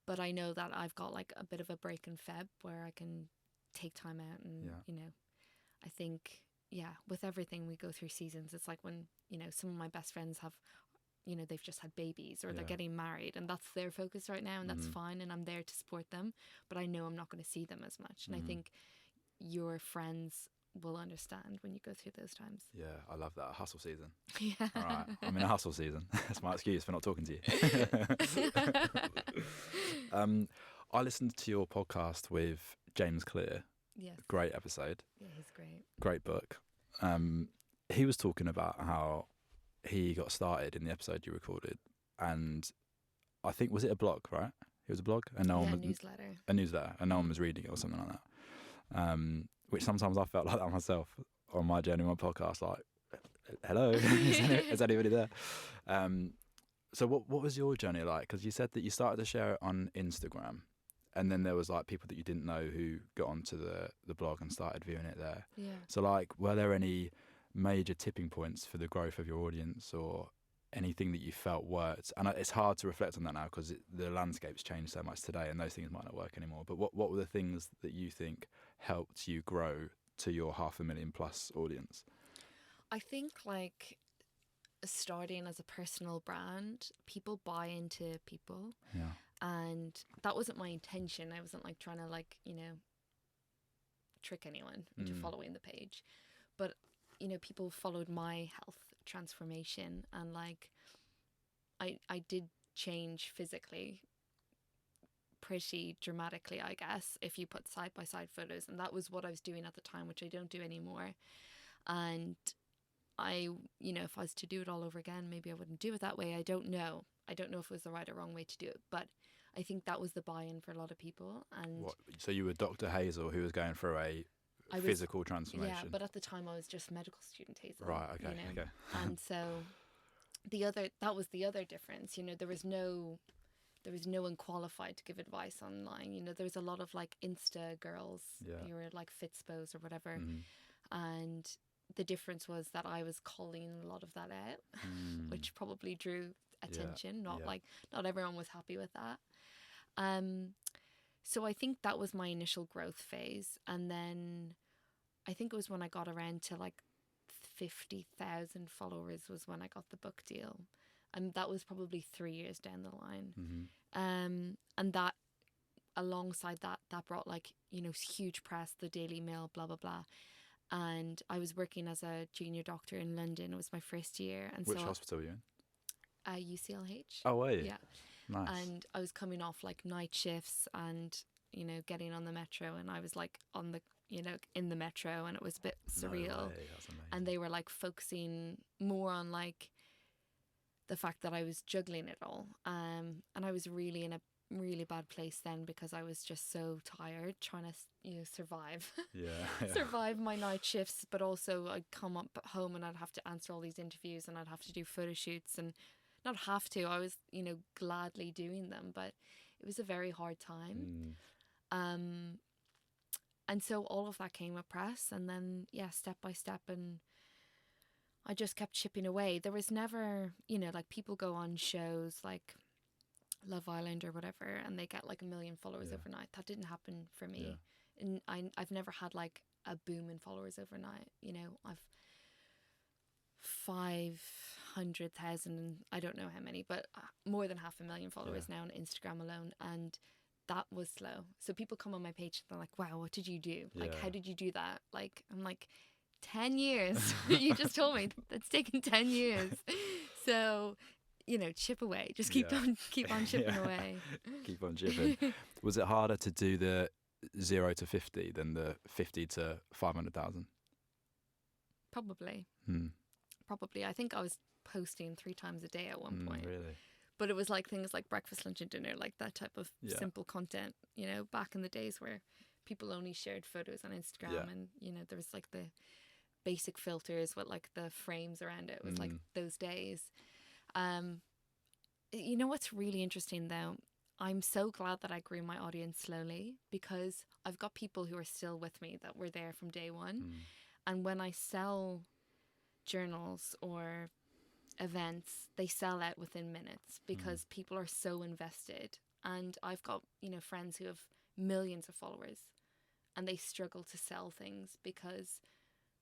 But I know that I've got like a bit of a break in Feb where I can take time out and, you know, I think, with everything we go through seasons. It's like when, you know, some of my best friends have, you know, they've just had babies or they're getting married and that's their focus right now and that's fine and I'm there to support them. But I know I'm not going to see them as much. And I think your friends will understand when you go through those times. Yeah, I love that. Hustle season. Yeah. All right, I'm in a hustle season. That's my excuse for not talking to you. I listened to your podcast with James Clear. Yes. Great episode. Yeah, he's great. Great book. He was talking about how he got started in the episode you recorded, and I think, was it a blog, right? It was a blog, and no one was, newsletter. a newsletter, and no one was reading it or something like that. Which sometimes I felt like that myself on my journey on my podcast, like, hello, is anybody there? So what was your journey like? Because you said that you started to share it on Instagram, and then there was like people that you didn't know who got onto the blog and started viewing it there. Yeah. So like, were there any major tipping points for the growth of your audience, or anything that you felt worked? And it's hard to reflect on that now because the landscape's changed so much today and those things might not work anymore. But what were the things that you think helped you grow to your 500,000+ audience? I think like starting as a personal brand, people buy into people. Yeah. And that wasn't my intention. I wasn't like trying to like, you know, trick anyone into following the page. But, you know, people followed my health transformation and like I did change physically pretty dramatically, I guess, if you put side by side photos, and that was what I was doing at the time, which I don't do anymore. And I, you know, if I was to do it all over again, maybe I wouldn't do it that way. I don't know if it was the right or wrong way to do it, but I think that was the buy-in for a lot of people. And so you were Dr. Hazel, who was going through a physical transformation. Yeah, but at the time I was just medical student Hazel. Right, okay, you know? okay. And so that was the other difference. You know, there was no one qualified to give advice online. You know, there was a lot of like Insta girls who were like Fitspos or whatever. And the difference was that I was calling a lot of that out, which probably drew attention. Not everyone was happy with that. So I think that was my initial growth phase. And then I think it was when I got around to like 50,000 followers was when I got the book deal. And that was probably 3 years down the line. And that alongside that brought like, you know, huge press, the Daily Mail, blah, blah, blah. And I was working as a junior doctor in London. It was my first year. And Which hospital were you in? UCLH. Oh, were you? Yeah. Nice. And I was coming off like night shifts and, you know, getting on the metro, and I was like on the, you know, in the metro, and it was a bit surreal. No way, that's amazing. And they were like focusing more on like the fact that I was juggling it all. And I was really in a really bad place then because I was just so tired trying to, you know, survive. Survive my night shifts, but also I'd come up home and I'd have to answer all these interviews and I'd have to do photo shoots, and not have to, I was, you know, gladly doing them, but it was a very hard time. And so all of that came with press, and then step by step, and I just kept chipping away. There was never, you know, like people go on shows like Love Island or whatever and they get like 1 million followers overnight. That didn't happen for me. And I've never had like a boom in followers overnight. You know, I've 500,000, I don't know how many, but more than 500,000 followers now on Instagram alone. And that was slow. So people come on my page and they're like, wow, what did you do? Like, how did you do that? Like, I'm like, 10 years. You just told me that's taken 10 years. So, you know, chip away. Just keep on chipping away. Keep on chipping. Was it harder to do the 0 to 50 than the 50 to 500,000? Probably. Probably. I think I was posting 3 times a day at one point. Really? But it was like things like breakfast, lunch and dinner, like that type of simple content, you know, back in the days where people only shared photos on Instagram and, you know, there was like the basic filters with like the frames around it. It was like those days. You know what's really interesting though? I'm so glad that I grew my audience slowly, because I've got people who are still with me that were there from day one. Mm. And when I sell journals or events, they sell out within minutes because people are so invested. And I've got, friends who have millions of followers, and they struggle to sell things because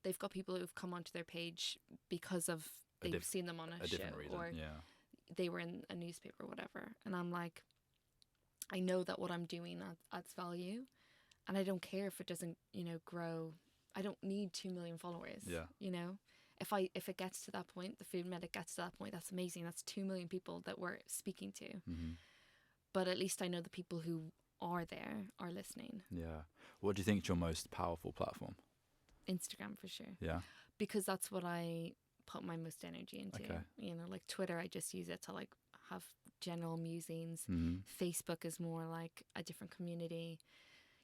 they've got people who've come onto their page because of they've seen them on a show, different reason. or Yeah. they were in a newspaper or whatever. And I'm like, I know that what I'm doing adds value, and I don't care if it doesn't, grow. I don't need 2 million followers. Yeah. If it gets to that point, the Food Medic gets to that point, that's amazing. That's 2 million people that we're speaking to. Mm-hmm. But at least I know the people who are there are listening. Yeah. What do you think is your most powerful platform? Instagram, for sure. Yeah. Because that's what I put my most energy into. Okay. Like Twitter, I just use it to like have general musings. Mm-hmm. Facebook is more like a different community.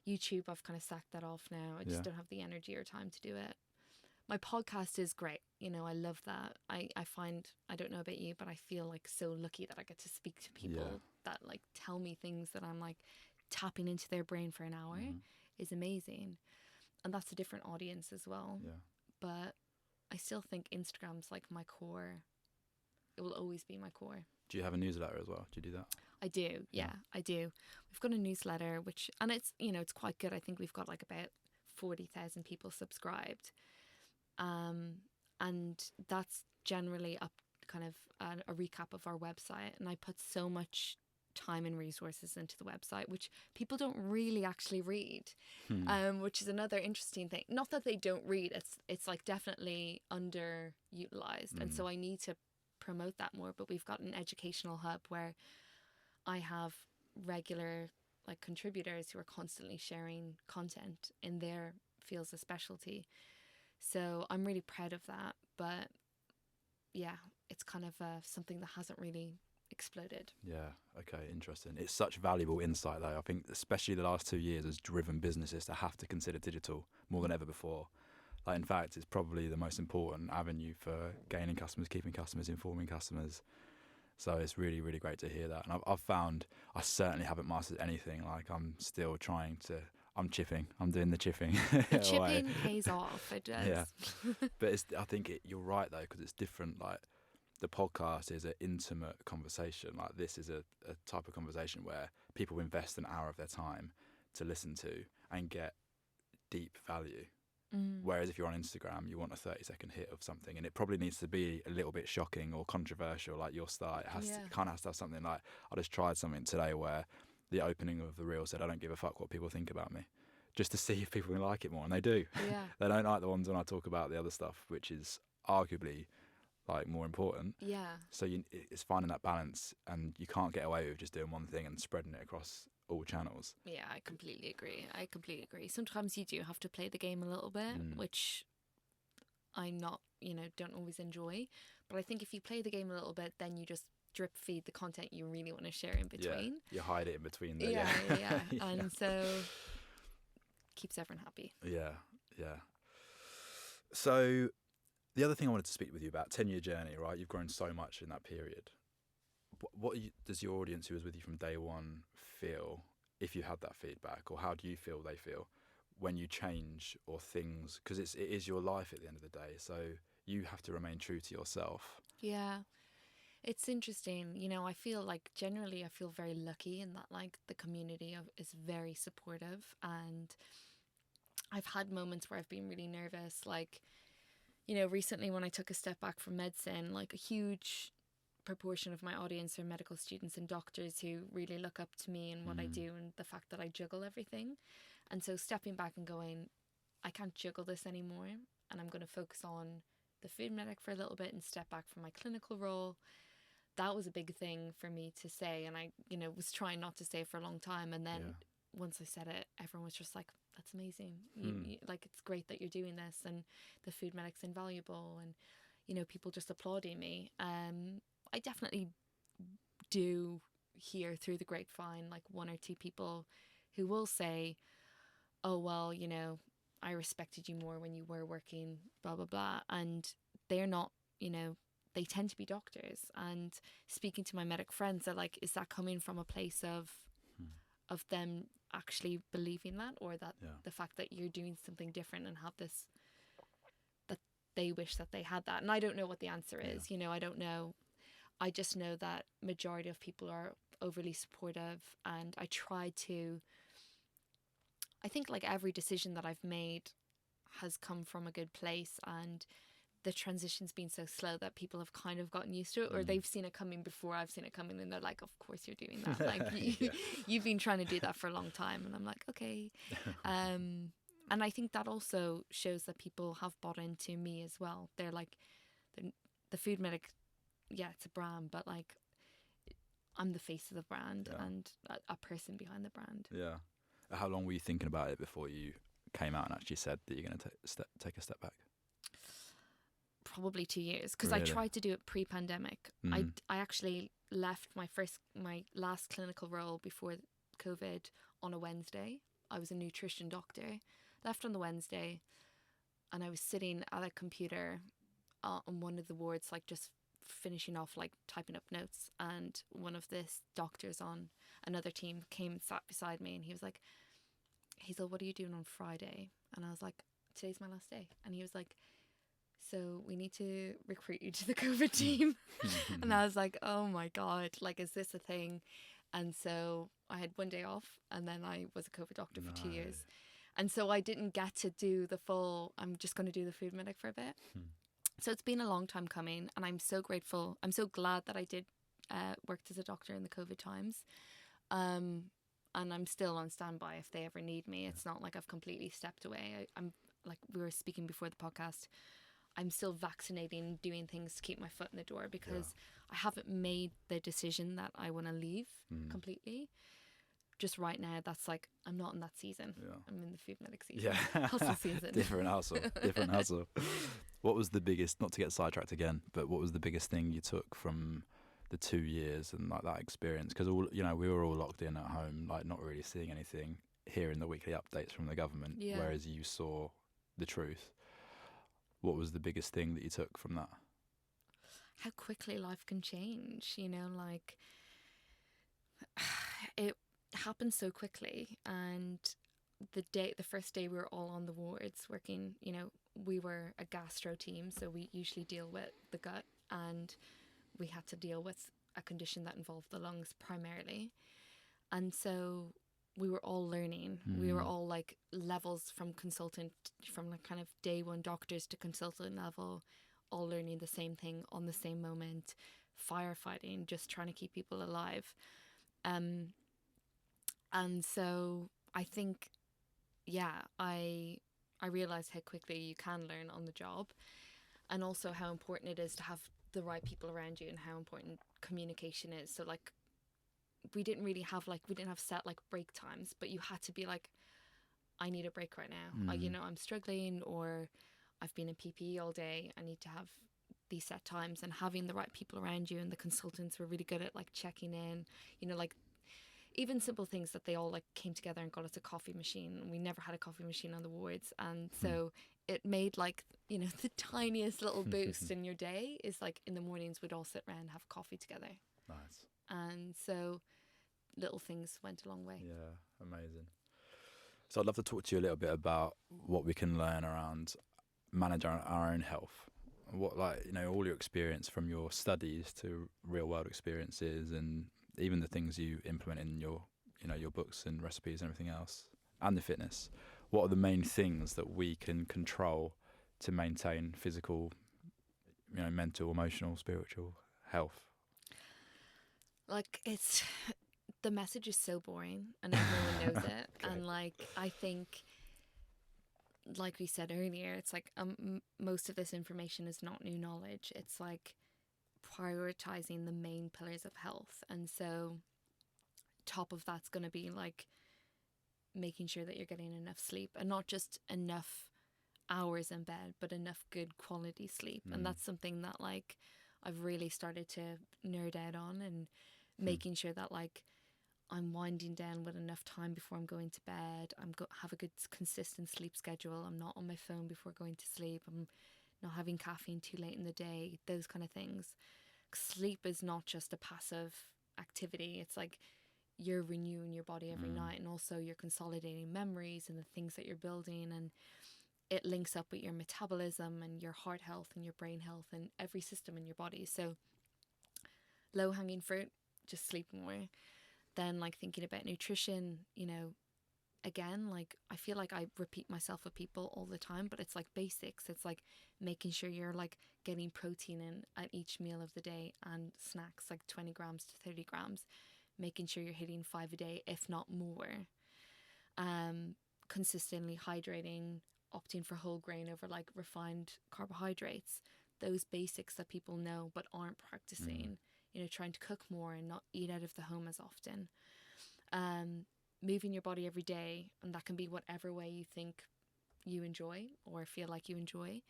YouTube, I've kind of sacked that off now. I just don't have the energy or time to do it. My podcast is great. I love that. I find, I don't know about you, but I feel like so lucky that I get to speak to people that like tell me things that I'm like tapping into their brain for an hour is amazing. And that's a different audience as well. Yeah. But I still think Instagram's like my core. It will always be my core. Do you have a newsletter as well? Do you do that? I do. Yeah, I do. We've got a newsletter, and it's, it's quite good. I think we've got like about 40,000 people subscribed. And that's generally up kind of a recap of our website. And I put so much time and resources into the website, which people don't really actually read, which is another interesting thing. Not that they don't read, it's like definitely underutilized. And so I need to promote that more. But we've got an educational hub where I have regular like contributors who are constantly sharing content in their fields of specialty. So I'm really proud of that. But yeah, it's kind of something that hasn't really exploded. Yeah. Okay. Interesting. It's such valuable insight, though. I think especially the last 2 years has driven businesses to have to consider digital more than ever before. Like, in fact, it's probably the most important avenue for gaining customers, keeping customers, informing customers. So it's really, really great to hear that. And I've found I certainly haven't mastered anything. Like, I'm still trying to. I'm chipping. I'm doing the chipping. The chipping pays off. It does. Yeah. But I think you're right, though, because it's different. Like, the podcast is an intimate conversation. Like, this is a type of conversation where people invest an hour of their time to listen to and get deep value. Whereas if you're on Instagram, you want a 30-second hit of something, and it probably needs to be a little bit shocking or controversial, like your style. It kind of has to have something like, I just tried something today where the opening of the reel said, I don't give a fuck what people think about me, just to see if people like it more. And they do. Yeah. They don't like the ones when I talk about the other stuff, which is arguably like more important. Yeah. So it's finding that balance, and you can't get away with just doing one thing and spreading it across all channels. Yeah, I completely agree. Sometimes you do have to play the game a little bit, which I'm not, don't always enjoy. But I think if you play the game a little bit, then you just drip feed the content you really want to share in between. Yeah, you hide it in between there. Yeah. And so keeps everyone happy. Yeah. So the other thing I wanted to speak with you about, 10-year journey, right? You've grown so much in that period. What does your audience who was with you from day one feel, if you had that feedback, or how do you feel they feel when you change or things? Because it is your life at the end of the day, so you have to remain true to yourself. Yeah. It's interesting. I feel like generally I feel very lucky in that like the community is very supportive, and I've had moments where I've been really nervous. Like, recently when I took a step back from medicine, like a huge proportion of my audience are medical students and doctors who really look up to me and what I do and the fact that I juggle everything. And so stepping back and going, I can't juggle this anymore, and I'm going to focus on the Food Medic for a little bit and step back from my clinical role. That was a big thing for me to say, and I was trying not to say it for a long time. And then once I said it, everyone was just like, that's amazing. You, like, it's great that you're doing this, and the Food Medic's invaluable, and people just applauding me. I definitely do hear through the grapevine like one or two people who will say, oh, well, I respected you more when you were working, blah, blah, blah. And they're not, they tend to be doctors. And speaking to my medic friends, they're like, is that coming from a place of them actually believing that, or that the fact that you're doing something different and have this, that they wish that they had that? And I don't know what the answer is. You know, I don't know. I just know that majority of people are overly supportive, and I think like every decision that I've made has come from a good place, and the transition's been so slow that people have kind of gotten used to it, or they've seen it coming before I've seen it coming, and they're like, of course you're doing that. Like, you've been trying to do that for a long time. And I'm like, okay. And I think that also shows that people have bought into me as well. They're like, the Food Medic, it's a brand, but like, I'm the face of the brand and a person behind the brand. Yeah. How long were you thinking about it before you came out and actually said that you're going to take a step back? Probably 2 years, because Really? I tried to do it pre-pandemic. I actually left my last clinical role before COVID on a Wednesday. I was a nutrition doctor, left on the Wednesday, and I was sitting at a computer on one of the wards, like just finishing off, like typing up notes, and one of the doctors on another team came and sat beside me, and he was like, Hazel, what are you doing on Friday? And I was like, today's my last day. And he was like, so we need to recruit you to the COVID team. And I was like, oh my God, like, is this a thing? And so I had one day off, and then I was a COVID doctor for 2 years. And so I didn't get to do the full, I'm just going to do the Food Medic for a bit. So it's been a long time coming, and I'm so grateful. I'm so glad that I did worked as a doctor in the COVID times. And I'm still on standby if they ever need me. It's not like I've completely stepped away. I'm like, we were speaking before the podcast, I'm still vaccinating, doing things to keep my foot in the door, because I haven't made the decision that I want to leave completely. Just right now, that's like, I'm not in that season. I'm in the Food Medic season. Hustle season. Different hustle. What was the biggest, not to get sidetracked again, but what was the biggest thing you took from the 2 years and like that experience? Because we were all locked in at home, like not really seeing anything, hearing the weekly updates from the government, whereas you saw the truth. What was the biggest thing that you took from that? How quickly life can change, like it happened so quickly. And the first day we were all on the wards working, we were a gastro team, so we usually deal with the gut, and we had to deal with a condition that involved the lungs primarily. And so we were all learning. We were all like levels from consultant, from like kind of day one doctors to consultant level, all learning the same thing on the same moment, firefighting, just trying to keep people alive. And so I think, I realized how quickly you can learn on the job, and also how important it is to have the right people around you, and how important communication is. So like, we didn't have set like break times, but you had to be like, I need a break right now. I'm struggling, or I've been in PPE all day. I need to have these set times, and having the right people around you. And the consultants were really good at like checking in, like even simple things that they all like came together and got us a coffee machine. We never had a coffee machine on the wards. And so it made like, the tiniest little boost in your day is like in the mornings we'd all sit around and have coffee together. Nice. And so little things went a long way. Yeah, amazing. So I'd love to talk to you a little bit about what we can learn around managing our own health. What, all your experience from your studies to real world experiences, and even the things you implement in your books and recipes and everything else, and the fitness. What are the main things that we can control to maintain physical, mental, emotional, spiritual health? Like, the message is so boring, and everyone knows it. Okay. And I think, like we said earlier, it's like most of this information is not new knowledge. It's like prioritizing the main pillars of health. And so top of that's going to be like making sure that you're getting enough sleep, and not just enough hours in bed, but enough good quality sleep. And that's something that like I've really started to nerd out on, and making sure that like I'm winding down with enough time before I'm going to bed. Have a good consistent sleep schedule. I'm not on my phone before going to sleep. I'm not having caffeine too late in the day, those kind of things. Sleep is not just a passive activity. It's like you're renewing your body every night, and also you're consolidating memories and the things that you're building, and it links up with your metabolism and your heart health and your brain health and every system in your body. So low hanging fruit, just sleep more. Then like thinking about nutrition, you know, again, like I feel like I repeat myself with people all the time, but it's like basics. It's like making sure you're like getting protein in at each meal of the day, and snacks like 20 grams to 30 grams, making sure you're hitting 5 a day, if not more. Consistently hydrating, opting for whole grain over like refined carbohydrates, those basics that people know but aren't practicing. You know, trying to cook more and not eat out of the home as often. Moving your body every day, and that can be whatever way you think you enjoy or feel like you enjoy.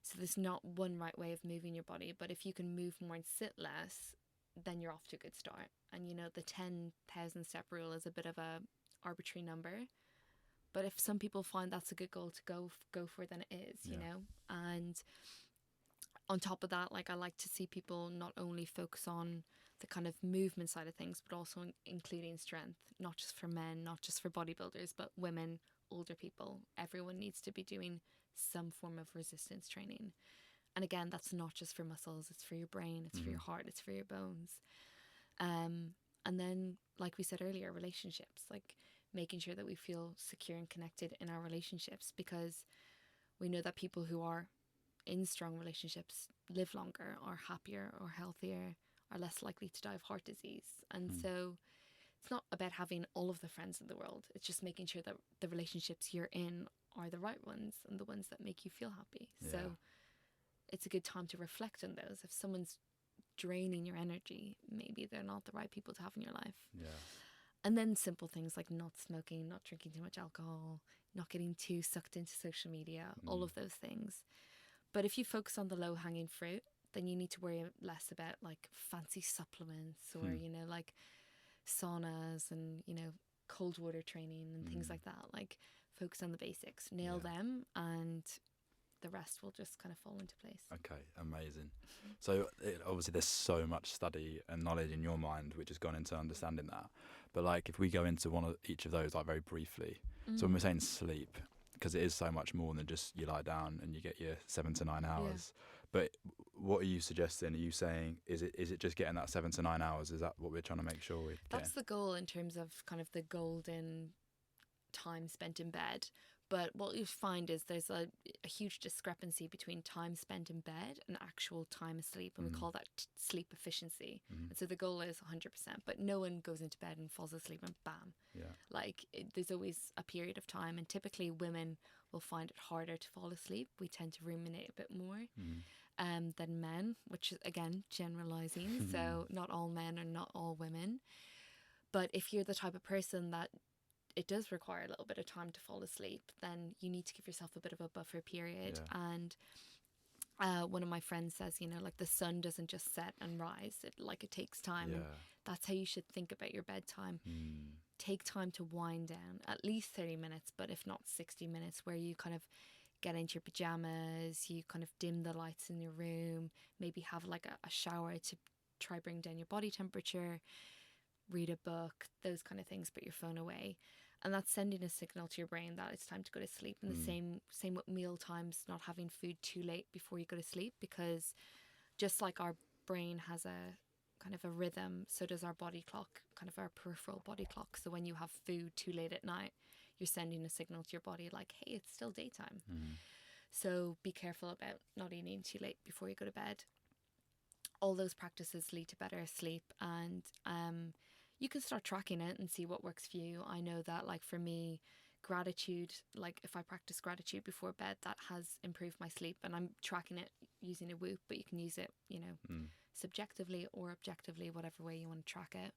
So there's not one right way of moving your body, but if you can move more and sit less, then you're off to a good start. And you know, the 10,000 step rule is a bit of a arbitrary number, but if some people find that's a good goal to go for, then it is, you know. And on top of that, like I like to see people not only focus on the kind of movement side of things, but also including strength, not just for men, not just for bodybuilders, but women, older people. Everyone needs to be doing some form of resistance training. And again, that's not just for muscles, it's for your brain, it's for your heart, it's for your bones. And then, like we said earlier, relationships, like making sure that we feel secure and connected in our relationships, because we know that people who are in strong relationships live longer, are happier or healthier, are less likely to die of heart disease. And so it's not about having all of the friends in the world. It's just making sure that the relationships you're in are the right ones and the ones that make you feel happy. So it's a good time to reflect on those. If someone's draining your energy, maybe they're not the right people to have in your life. And then simple things like not smoking, not drinking too much alcohol, not getting too sucked into social media, all of those things. But if you focus on the low hanging fruit, then you need to worry less about like fancy supplements or, you know, like saunas and, you know, cold water training and things like that. Like focus on the basics, nail them, and the rest will just kind of fall into place. Okay, amazing. So obviously there's so much study and knowledge in your mind which has gone into understanding that. But like if we go into one of each of those like very briefly. So when we're saying sleep, because it is so much more than just you lie down and you get your 7 to 9 hours. But what are you suggesting? Are you saying is it just getting that 7 to 9 hours? Is that what we're trying to make sure we're getting? That's the goal in terms of kind of the golden time spent in bed. But what you find is there's a huge discrepancy between time spent in bed and actual time asleep, and we call that sleep efficiency. And so the goal is 100%, but no one goes into bed and falls asleep and bam. Like there's always a period of time, and typically women will find it harder to fall asleep. We tend to ruminate a bit more than men, which is again generalizing. So not all men are not all women. But if you're the type of person that it does require a little bit of time to fall asleep, then you need to give yourself a bit of a buffer period. And one of my friends says, you know, like the sun doesn't just set and rise, it takes time. And that's how you should think about your bedtime. Take time to wind down, at least 30 minutes, but if not 60 minutes, where you kind of get into your pajamas, you kind of dim the lights in your room, maybe have like a shower to try bring down your body temperature, read a book, those kind of things, put your phone away. And that's sending a signal to your brain that it's time to go to sleep. And the same with meal times, not having food too late before you go to sleep, because just like our brain has a kind of a rhythm, so does our body clock, kind of our peripheral body clock. So when you have food too late at night, you're sending a signal to your body like, hey, it's still daytime. So be careful about not eating too late before you go to bed. All those practices lead to better sleep, and you can start tracking it and see what works for you. I know that, like for me, gratitude, like if I practice gratitude before bed, that has improved my sleep, and I'm tracking it using a Whoop, but you can use it, you know, subjectively or objectively, whatever way you want to track it.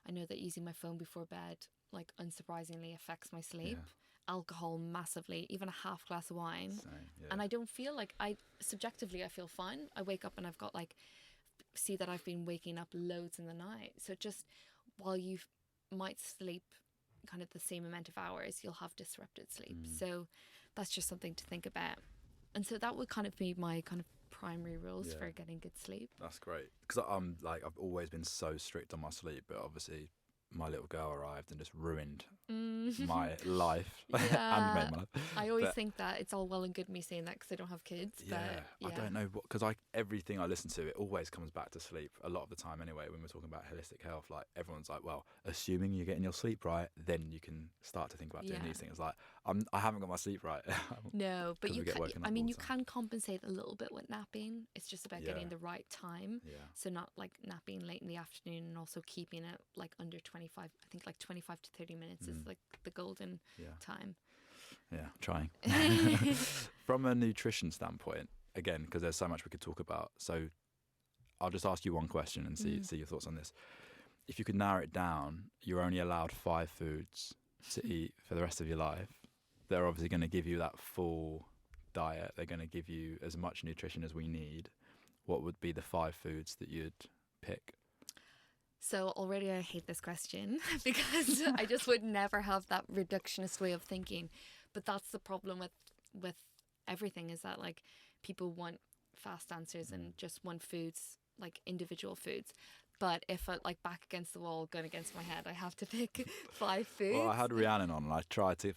I know that using my phone before bed, like unsurprisingly, affects my sleep. Alcohol massively, even a half glass of wine. And I don't feel like subjectively I feel fine. I wake up and I've got like, see that I've been waking up loads in the night. So just while you might sleep kind of the same amount of hours, you'll have disrupted sleep. So that's just something to think about. And so that would kind of be my kind of primary rules for getting good sleep. That's great. Because I'm like, I've always been so strict on my sleep, but obviously my little girl arrived and just ruined my life and made my life. I always think that it's all well and good me saying that because I don't have kids. Yeah, but I don't know what, because everything I listen to, it always comes back to sleep a lot of the time anyway. When we're talking about holistic health, like everyone's like, well, assuming you're getting your sleep right, then you can start to think about doing these things. Like I haven't got my sleep right. No, but you can. I mean, you can. can compensate a little bit with napping. It's just about getting the right time. Yeah. So not like napping late in the afternoon, and also keeping it like under 25. I think like 25 to 30 minutes is like the golden time. Yeah, trying. From a nutrition standpoint, again, because there's so much we could talk about. So I'll just ask you one question and see your thoughts on this. If you could narrow it down, you're only allowed 5 foods to eat for the rest of your life. They're obviously going to give you that full diet. They're going to give you as much nutrition as we need. What would be the 5 foods that you'd pick? So already I hate this question because I just would never have that reductionist way of thinking. But that's the problem with everything, is that like people want fast answers and just want foods, like individual foods. But if I like back against the wall, gun against my head, I have to pick 5 foods. Well, I had Rhiannon on and I tried to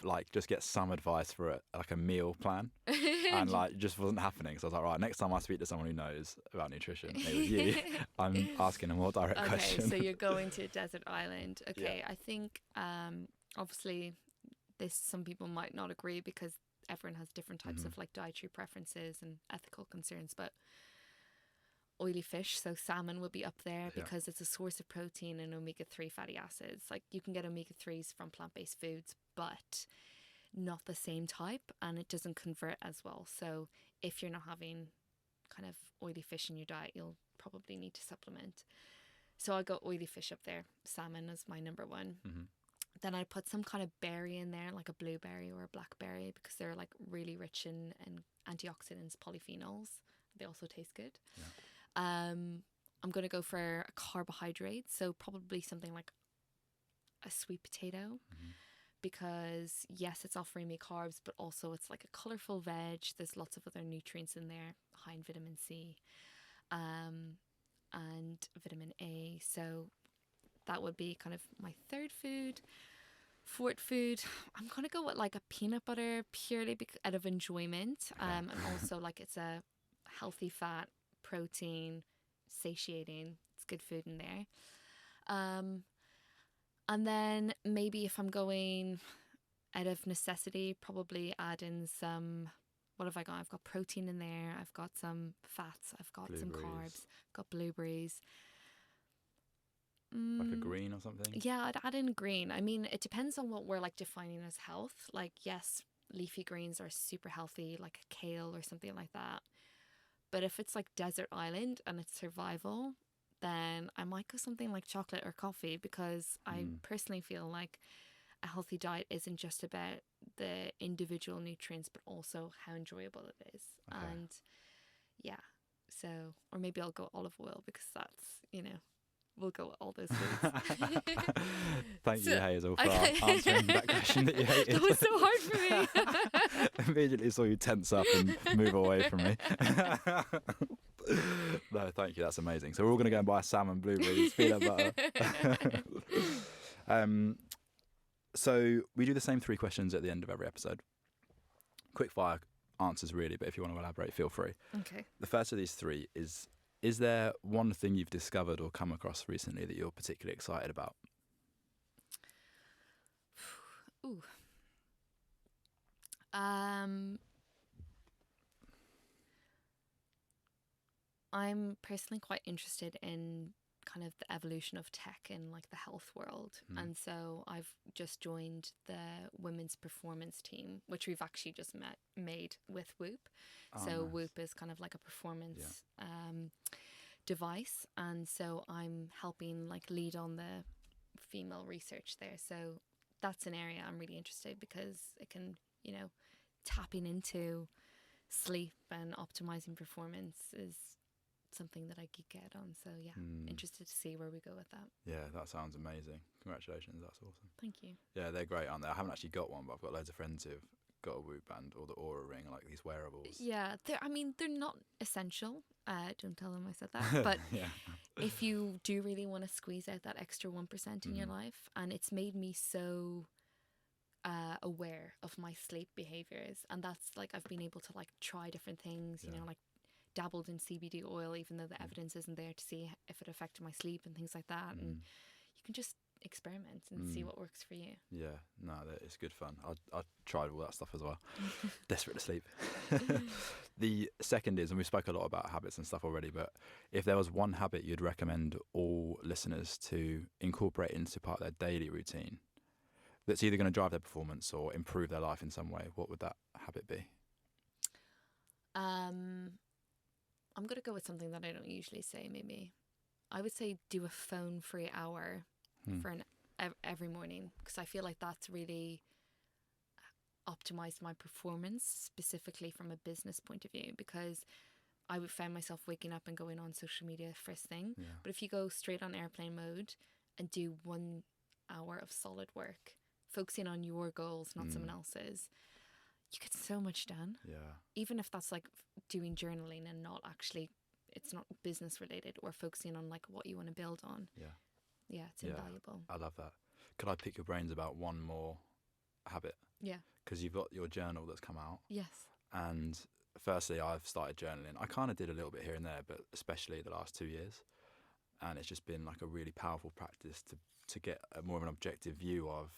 like just get some advice for like a meal plan, and like it just wasn't happening. So I was like, right, next time I speak to someone who knows about nutrition, it was you, I'm asking a more direct question. Okay, so you're going to a desert island. Okay, I think obviously some people might not agree because everyone has different types of like dietary preferences and ethical concerns, but oily fish, so salmon would be up there because it's a source of protein and omega-3 fatty acids. Like you can get omega-3s from plant-based foods, but not the same type, and it doesn't convert as well. So if you're not having kind of oily fish in your diet, you'll probably need to supplement. So I got oily fish up there. Salmon is my number 1. Then I put some kind of berry in there, like a blueberry or a blackberry, because they're like really rich in antioxidants, polyphenols. They also taste good. I'm going to go for a carbohydrate, so probably something like a sweet potato, because yes, it's offering me carbs, but also it's like a colourful veg. There's lots of other nutrients in there, high in vitamin C and vitamin A. So that would be kind of my 3rd food. 4th food, I'm going to go with like a peanut butter, purely out of enjoyment, and also like it's a healthy fat, protein, satiating. It's good food in there. And then maybe if I'm going out of necessity, probably add in some, what have I got? I've got protein in there. I've got some fats. I've got some carbs. I've got blueberries. Like a green or something? Yeah, I'd add in green. I mean, it depends on what we're like defining as health. Like, yes, leafy greens are super healthy, like a kale or something like that. But if it's like desert island and it's survival, then I might go something like chocolate or coffee, because I personally feel like a healthy diet isn't just about the individual nutrients, but also how enjoyable it is. Okay. And yeah, so, or maybe I'll go olive oil, because that's, we'll go with all those foods. Thank you, Hazel, for answering that question that you hated. That was so hard for me. Immediately saw you tense up and move away from me. No, thank you. That's amazing. So we're all going to go and buy salmon, blueberries, peanut butter. So we do the same 3 questions at the end of every episode. Quick fire answers, really, but if you want to elaborate, feel free. Okay. The first of these 3 is there one thing you've discovered or come across recently that you're particularly excited about? Ooh. I'm personally quite interested in kind of the evolution of tech in like the health world. And so I've just joined the women's performance team, which we've actually just made with Whoop. So nice. Whoop is kind of like a performance device. And so I'm helping like lead on the female research there. So that's an area I'm really interested, because it can, tapping into sleep and optimizing performance is something that I geek out on. So yeah, interested to see where we go with that. Yeah, that sounds amazing. Congratulations, that's awesome. Thank you. Yeah, they're great, aren't they? I haven't actually got one, but I've got loads of friends who've got a Whoop band or the Aura ring, like these wearables. Yeah, they're not essential. Don't tell them I said that. But Yeah. if you do really want to squeeze out that extra 1% in your life, and it's made me so aware of my sleep behaviors, and that's like I've been able to like try different things, you know, like dabbled in CBD oil, even though the evidence isn't there to see if it affected my sleep and things like that. And you can just experiment and see what works for you. Yeah, no, it's good fun. I tried all that stuff as well. Desperate to sleep. The second is, and we spoke a lot about habits and stuff already, but if there was one habit you'd recommend all listeners to incorporate into part of their daily routine that's either going to drive their performance or improve their life in some way, what would that habit be? I'm going to go with something that I don't usually say, maybe. I would say do a phone-free hour for every morning, because I feel like that's really optimized my performance, specifically from a business point of view, because I would find myself waking up and going on social media first thing. Yeah. But if you go straight on airplane mode and do 1 hour of solid work, focusing on your goals, not someone else's, you get so much done. Yeah. Even if that's like doing journaling and not actually, it's not business related, or focusing on like what you want to build on. Yeah, it's invaluable. I love that. Could I pick your brains about one more habit? Yeah. Because you've got your journal that's come out. Yes. And firstly, I've started journaling. I kind of did a little bit here and there, but especially the last 2 years. And it's just been like a really powerful practice to get more of an objective view of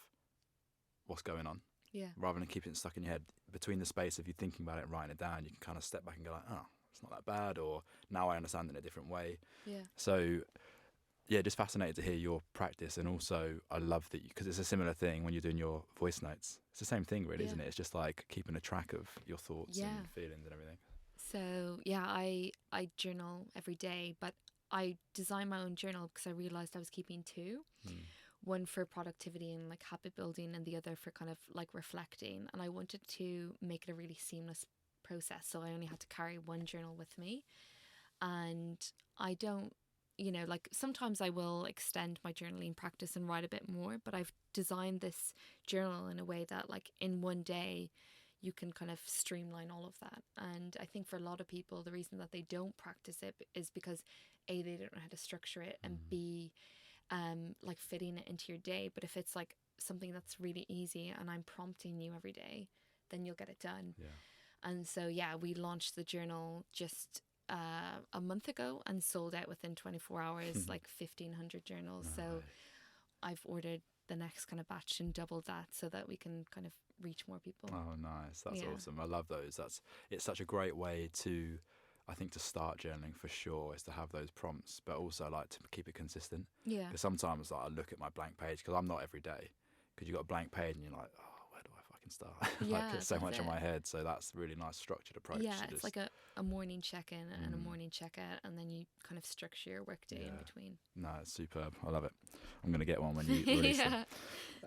what's going on. Yeah. Rather than keeping it stuck in your head. Between the space of you thinking about it and writing it down, you can kind of step back and go like, oh, it's not that bad, or now I understand it in a different way. Yeah. So, yeah, just fascinated to hear your practice. And also I love that, because it's a similar thing when you're doing your voice notes. It's the same thing really, isn't it? It's just like keeping a track of your thoughts and feelings and everything. So yeah, I journal every day, but I designed my own journal because I realized I was keeping two. One for productivity and like habit building, and the other for kind of like reflecting. And I wanted to make it a really seamless process, so I only had to carry one journal with me. And I don't, you know, like sometimes I will extend my journaling practice and write a bit more, but I've designed this journal in a way that like in one day you can kind of streamline all of that. And I think for a lot of people, the reason that they don't practice it is because A, they don't know how to structure it, and B, like fitting it into your day. But if it's like something that's really easy and I'm prompting you every day, then you'll get it done. And so yeah, we launched the journal just a month ago and sold out within 24 hours like 1,500 journals. So I've ordered the next kind of batch and doubled that so that we can kind of reach more people. Oh, nice. That's awesome. I love those. It's such a great way to, I think, to start journaling for sure, is to have those prompts, but also like to keep it consistent. Yeah. Because sometimes like I look at my blank page, because I'm not every day, because you've got a blank page and you're like, oh, where do I fucking start? Like it's so much in my head. So that's a really nice structured approach. Yeah, it's like a morning check-in and a morning check-out, and then you kind of structure your workday in between. No, it's superb. I love it. I'm going to get one when you release it.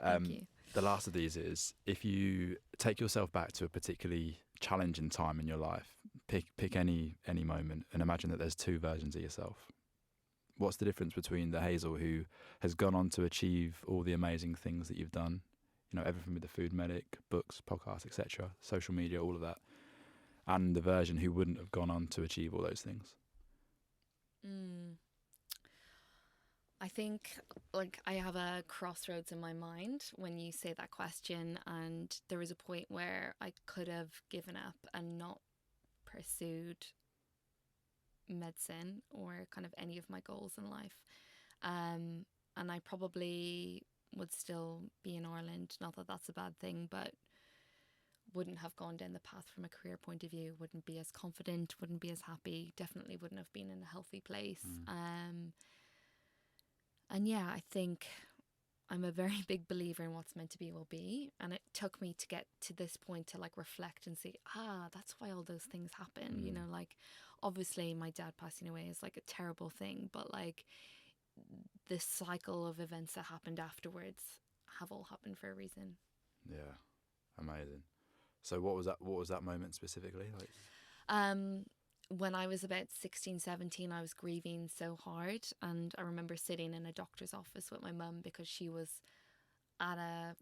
Thank you. The last of these is, if you take yourself back to a particularly challenging time in your life, pick any moment and imagine that there's two versions of yourself. What's the difference between the Hazel who has gone on to achieve all the amazing things that you've done, you know, everything with the Food Medic, books, podcasts, etc., social media, all of that, and the version who wouldn't have gone on to achieve all those things? I think like I have a crossroads in my mind when you say that question, and there was a point where I could have given up and not pursued medicine or kind of any of my goals in life. And I probably would still be in Ireland, not that that's a bad thing, but wouldn't have gone down the path from a career point of view, wouldn't be as confident, wouldn't be as happy, definitely wouldn't have been in a healthy place. And yeah, I think I'm a very big believer in what's meant to be will be. And it took me to get to this point to like reflect and say, that's why all those things happen. You know, like obviously my dad passing away is like a terrible thing, but like this cycle of events that happened afterwards have all happened for a reason. Yeah, amazing. So what was that moment specifically like? When I was about 16, 17, I was grieving so hard. And I remember sitting in a doctor's office with my mum because she was I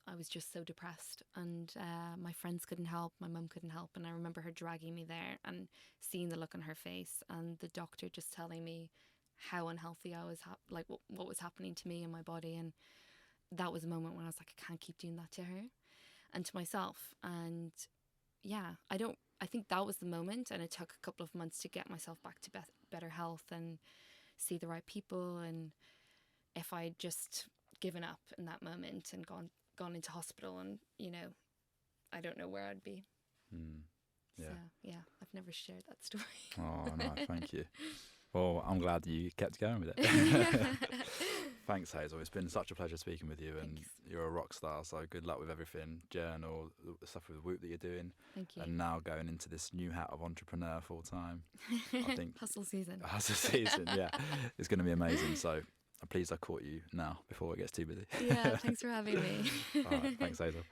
I was just so depressed, and my friends couldn't help, my mum couldn't help, and I remember her dragging me there and seeing the look on her face, and the doctor just telling me how unhealthy I was, like what was happening to me and my body. And that was a moment when I was like, I can't keep doing that to her and to myself. And yeah, I think that was the moment, and it took a couple of months to get myself back to better health and see the right people. And if I'd just given up in that moment and gone into hospital, and I don't know where I'd be. Yeah. So yeah, I've never shared that story. Oh no, thank you. Well, I'm glad you kept going with it. Thanks, Hazel. It's been such a pleasure speaking with you, and Thanks. you're a rock star. So good luck with everything, journal, the stuff with Whoop that you're doing, Thank you. and now going into this new hat of entrepreneur full time. I think Hustle season. Hustle season, yeah, it's going to be amazing. So I'm pleased I caught you now before it gets too busy. Yeah, thanks for having me. All right, thanks, Hazel.